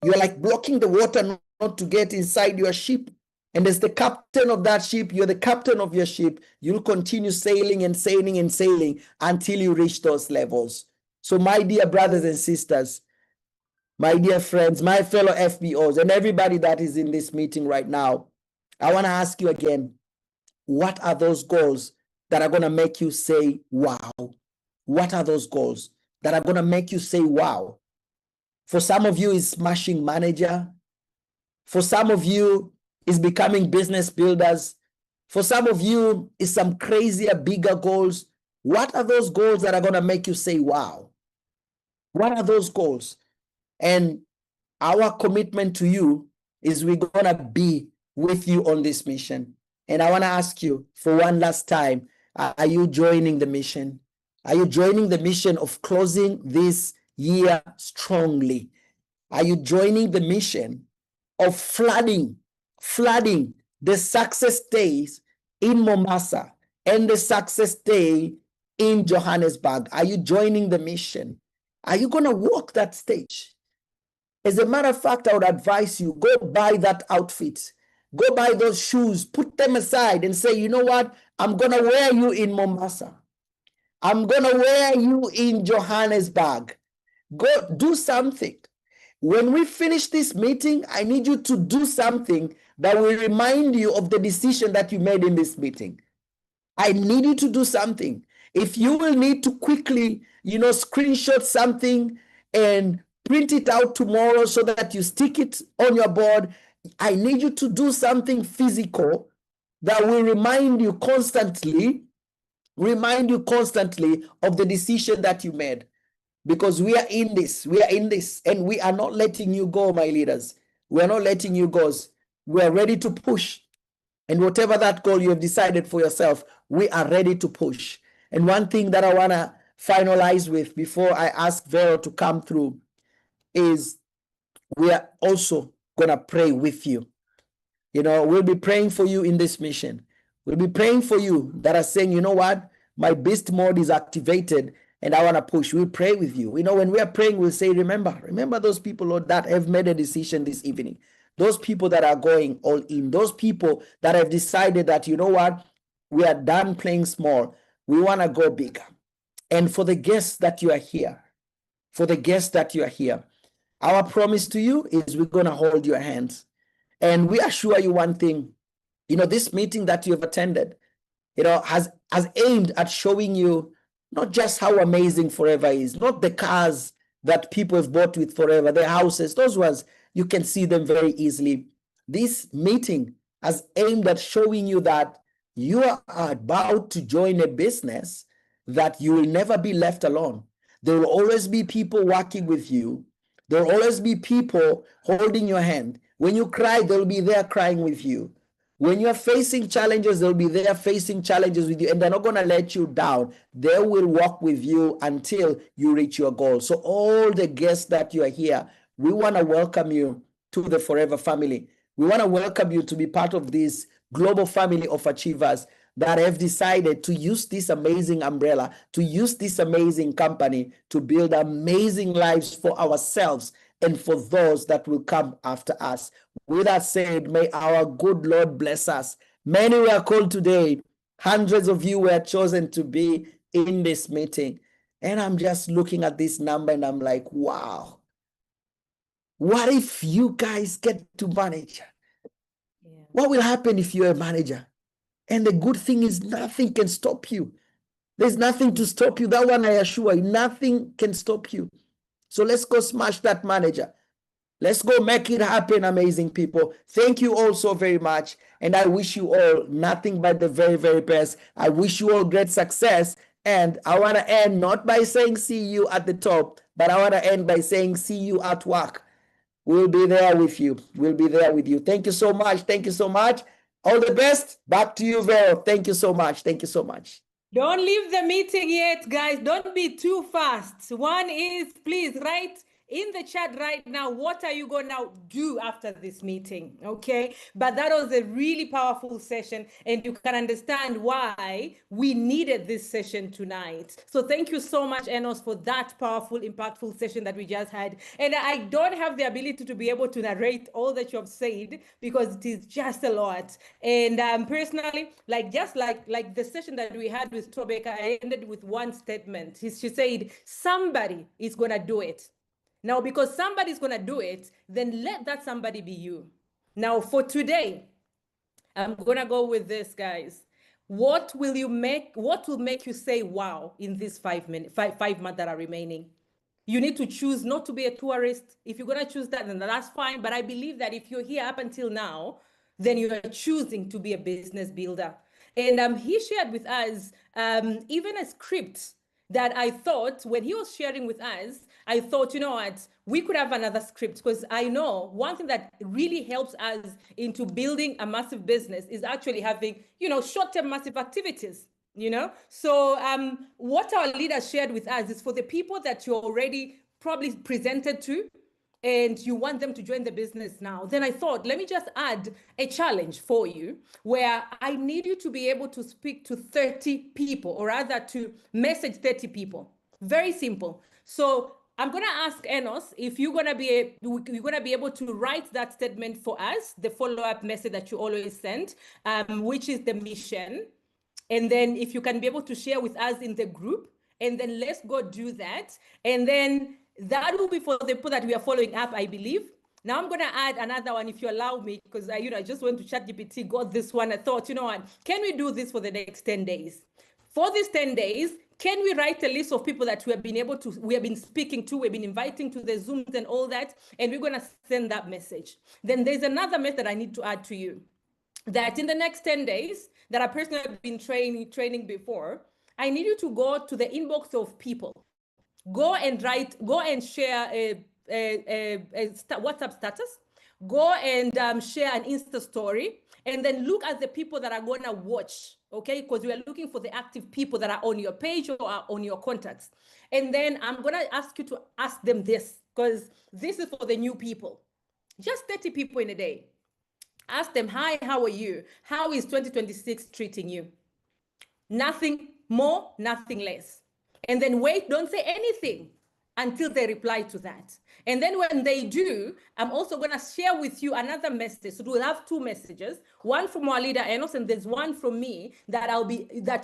the water not to get inside your ship. And as the captain of that ship, you're the captain of your ship. You'll continue sailing and sailing and sailing until you reach those levels. So my dear brothers and sisters, my dear friends, my fellow FBOs, and everybody that is in this meeting right now, I want to ask you again, what are those goals that are going to make you say, wow? What are those goals that are going to make you say, wow? For some of you, it's smashing manager. For some of you, it's becoming business builders. For some of you, it's some crazier, bigger goals. What are those goals that are going to make you say, wow? What are those goals? And our commitment to you is we're going to be with you on this mission. And I want to ask you for one last time, are you joining the mission? Are you joining the mission of closing this year strongly? Are you joining the mission of flooding the success days in Mombasa and the success day in Johannesburg? Are you joining the mission? Are you going to walk that stage? As a matter of fact, I would advise you, go buy that outfit. Go buy those shoes, put them aside and say, you know what? I'm going to wear you in Mombasa. I'm going to wear you in Johannesburg. Go do something. When we finish this meeting, I need you to do something that will remind you of the decision that you made in this meeting. I need you to do something. If you will need to quickly, screenshot something and print it out tomorrow so that you stick it on your board, I need you to do something physical that will remind you constantly of the decision that you made. Because we are in this, and we are not letting you go, my leaders. We are not letting you go. We are ready to push. And whatever that goal you have decided for yourself, we are ready to push. And one thing that I want to finalize with before I ask Vero to come through is we are also going to pray with you. We'll be praying for you in this mission. We'll be praying for you that are saying, you know what, my beast mode is activated and I want to push. We'll pray with you. When we are praying, we'll say, remember those people, Lord, that have made a decision this evening. Those people that are going all in. Those people that have decided that, you know what, we are done playing small. We want to go bigger. And for the guests that you are here, our promise to you is we're going to hold your hands. And we assure you one thing, this meeting that you have attended, has aimed at showing you not just how amazing Forever is, not the cars that people have bought with Forever, their houses, those ones, you can see them very easily. This meeting has aimed at showing you that you are about to join a business that you will never be left alone. There will always be people working with you. There will always be people holding your hand. When you cry, they'll be there crying with you. When you're facing challenges, they'll be there facing challenges with you, and they're not going to let you down. They will walk with you until you reach your goal. So all the guests that you are here, we want to welcome you to the Forever family. We want to welcome you to be part of this global family of achievers that have decided to use this amazing umbrella, to use this amazing company to build amazing lives for ourselves and for those that will come after us. With that said, may our good Lord bless us. Many were called today. Hundreds of you were chosen to be in this meeting. And I'm just looking at this number and I'm like, wow. What if you guys get to manage? Yeah. What will happen if you're a manager? And the good thing is nothing can stop you. There's nothing to stop you. That one I assure you, nothing can stop you. So let's go smash that manager. Let's go make it happen, amazing people. Thank you all so very much. And I wish you all nothing but the very, very best. I wish you all great success. And I want to end not by saying see you at the top, but I want to end by saying see you at work. We'll be there with you. We'll be there with you. Thank you so much. Thank you so much. All the best. Back to you, Vero. Thank you so much. Thank you so much. Don't leave the meeting yet, guys. Don't be too fast. One is, please write in the chat right now, what are you going to do after this meeting? Okay. But that was a really powerful session, and you can understand why we needed this session tonight. So thank you so much, ENOS, for that powerful, impactful session that we just had. And I don't have the ability to be able to narrate all that you have said because it is just a lot. And personally, just like the session that we had with Tobeka, I ended with one statement. She said, somebody is going to do it. Now, because somebody's going to do it, then let that somebody be you. Now, for today, I'm going to go with this, guys. What will make you say, wow, in these 5 months that are remaining? You need to choose not to be a tourist. If you're going to choose that, then that's fine. But I believe that if you're here up until now, then you are choosing to be a business builder. And he shared with us even a script that I thought when he was sharing with us, I thought, you know what, we could have another script, because I know one thing that really helps us into building a massive business is actually having, short-term massive activities, So what our leaders shared with us is for the people that you already probably presented to, and you want them to join the business now, then I thought, let me just add a challenge for you where I need you to be able to speak to 30 people, or rather to message 30 people. Very simple. So I'm going to ask ENOS if you're going to be able to write that statement for us, the follow-up message that you always send, which is the mission. And then if you can be able to share with us in the group, and then let's go do that. And then that will be for the people that we are following up, I believe. Now I'm going to add another one, if you allow me, because I just went to ChatGPT, got this one. I thought, you know what, can we do this for the next 10 days? For these 10 days, can we write a list of people that we have been speaking to, we've been inviting to the Zooms and all that, and we're going to send that message. Then there's another method I need to add to you, that in the next 10 days that I personally have been training before, I need you to go to the inbox of people. Go and share a WhatsApp status. Go and share an Insta story, and then look at the people that are going to watch, okay? Because we are looking for the active people that are on your page or are on your contacts. And then I'm going to ask you to ask them this, because this is for the new people. Just 30 people in a day. Ask them, hi, how are you? How is 2026 treating you? Nothing more, nothing less. And then wait, don't say anything until they reply to that. And then when they do, I'm also going to share with you another message. So we'll have two messages, one from our leader ENOS, and there's one from me that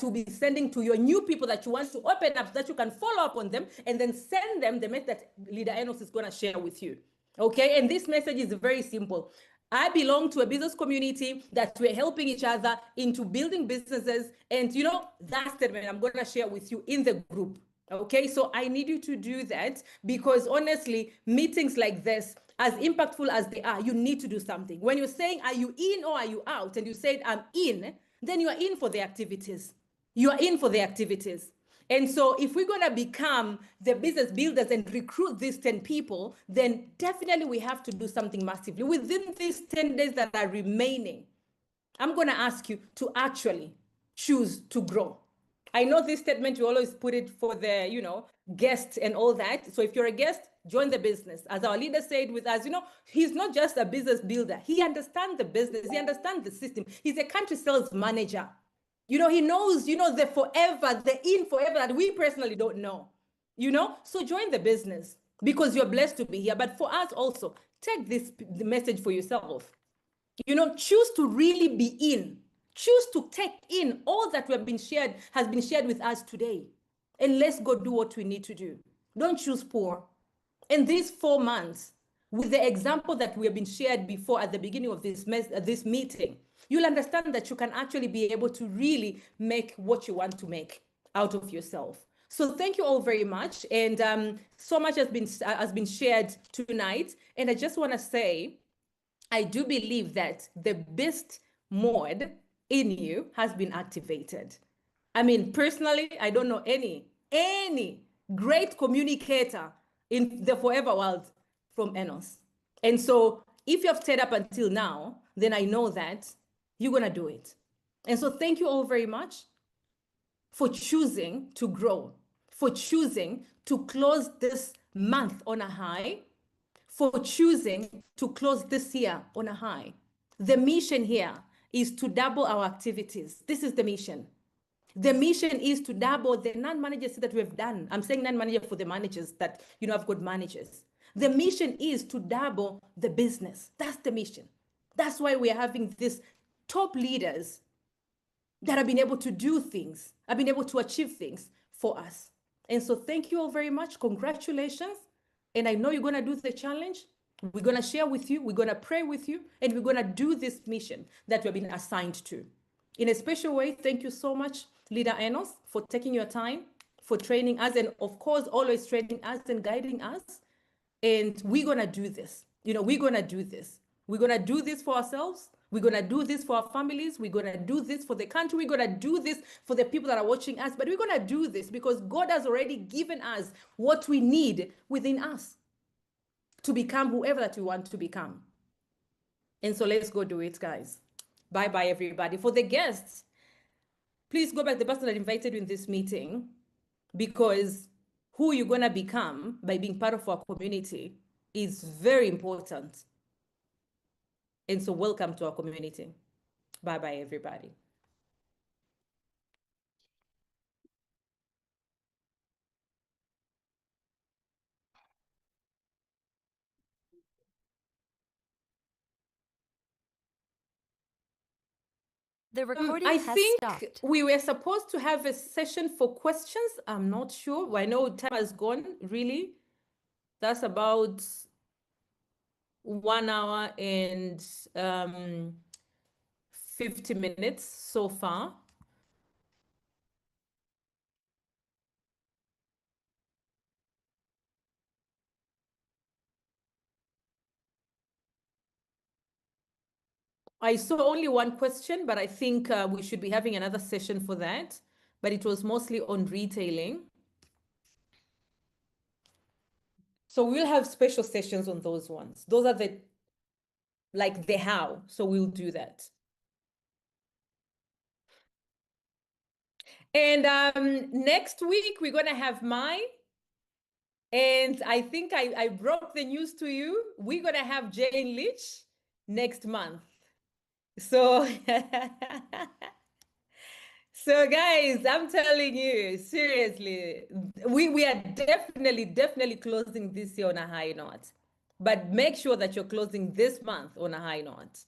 you'll be sending to your new people that you want to open up, so that you can follow up on them and then send them the message that leader ENOS is going to share with you. Okay, and this message is very simple. I belong to a business community that we're helping each other into building businesses. And that statement I'm going to share with you in the group. Okay, so I need you to do that, because honestly, meetings like this, as impactful as they are, you need to do something. When you're saying, are you in or are you out? And you said, I'm in, then you are in for the activities. You are in for the activities. And so if we're going to become the business builders and recruit these 10 people, then definitely we have to do something massively. Within these 10 days that are remaining, I'm going to ask you to actually choose to grow. I know this statement, you always put it for the, guest and all that. So if you're a guest, join the business. As our leader said with us, he's not just a business builder. He understands the business. He understands the system. He's a country sales manager. He knows, the forever, the in forever that we personally don't know, So join the business, because you're blessed to be here. But for us also, take the message for yourself. Choose to really be in. Choose to take in all that has been shared with us today. And let's go do what we need to do. Don't choose poor. In these 4 months, with the example that we have been shared before at the beginning of this meeting, you'll understand that you can actually be able to really make what you want to make out of yourself. So thank you all very much. And so much has been shared tonight. And I just want to say, I do believe that the best mode in you has been activated. I mean, personally, I don't know any great communicator in the forever world from ENOS. And so if you have stayed up until now, then I know that you're going to do it. And so thank you all very much for choosing to grow, for choosing to close this month on a high, for choosing to close this year on a high. The mission here is to double our activities. This is the mission. The mission is to double the non-managers that we've done. I'm saying non-manager for the managers that, have good managers. The mission is to double the business. That's the mission. That's why we are having these top leaders that have been able to do things, have been able to achieve things for us. And so thank you all very much. Congratulations. And I know you're going to do the challenge. We're going to share with you. We're going to pray with you. And we're going to do this mission that we've been assigned to. In a special way, thank you so much, Leader ENOS, for taking your time, for training us, and of course, always training us and guiding us. And we're going to do this. We're going to do this. We're going to do this for ourselves. We're going to do this for our families. We're going to do this for the country. We're going to do this for the people that are watching us. But we're going to do this because God has already given us what we need within us to become whoever that we want to become. And so let's go do it, guys. Bye-bye, everybody. For the guests, please go back to the person that invited you in this meeting, because who you're going to become by being part of our community is very important. And so welcome to our community. Bye-bye, everybody. The recording I has think stopped. we were supposed to have a session for questions. I'm not sure. I know time has gone, really. That's about 1 hour and 50 minutes so far. I saw only one question, but I think we should be having another session for that. But it was mostly on retailing. So we'll have special sessions on those ones. Those are the how. So we'll do that. And next week we're gonna have and I think I broke the news to you. We're gonna have Jane Leach next month. So so guys, I'm telling you, seriously, we are definitely closing this year on a high note. But make sure that you're closing this month on a high note.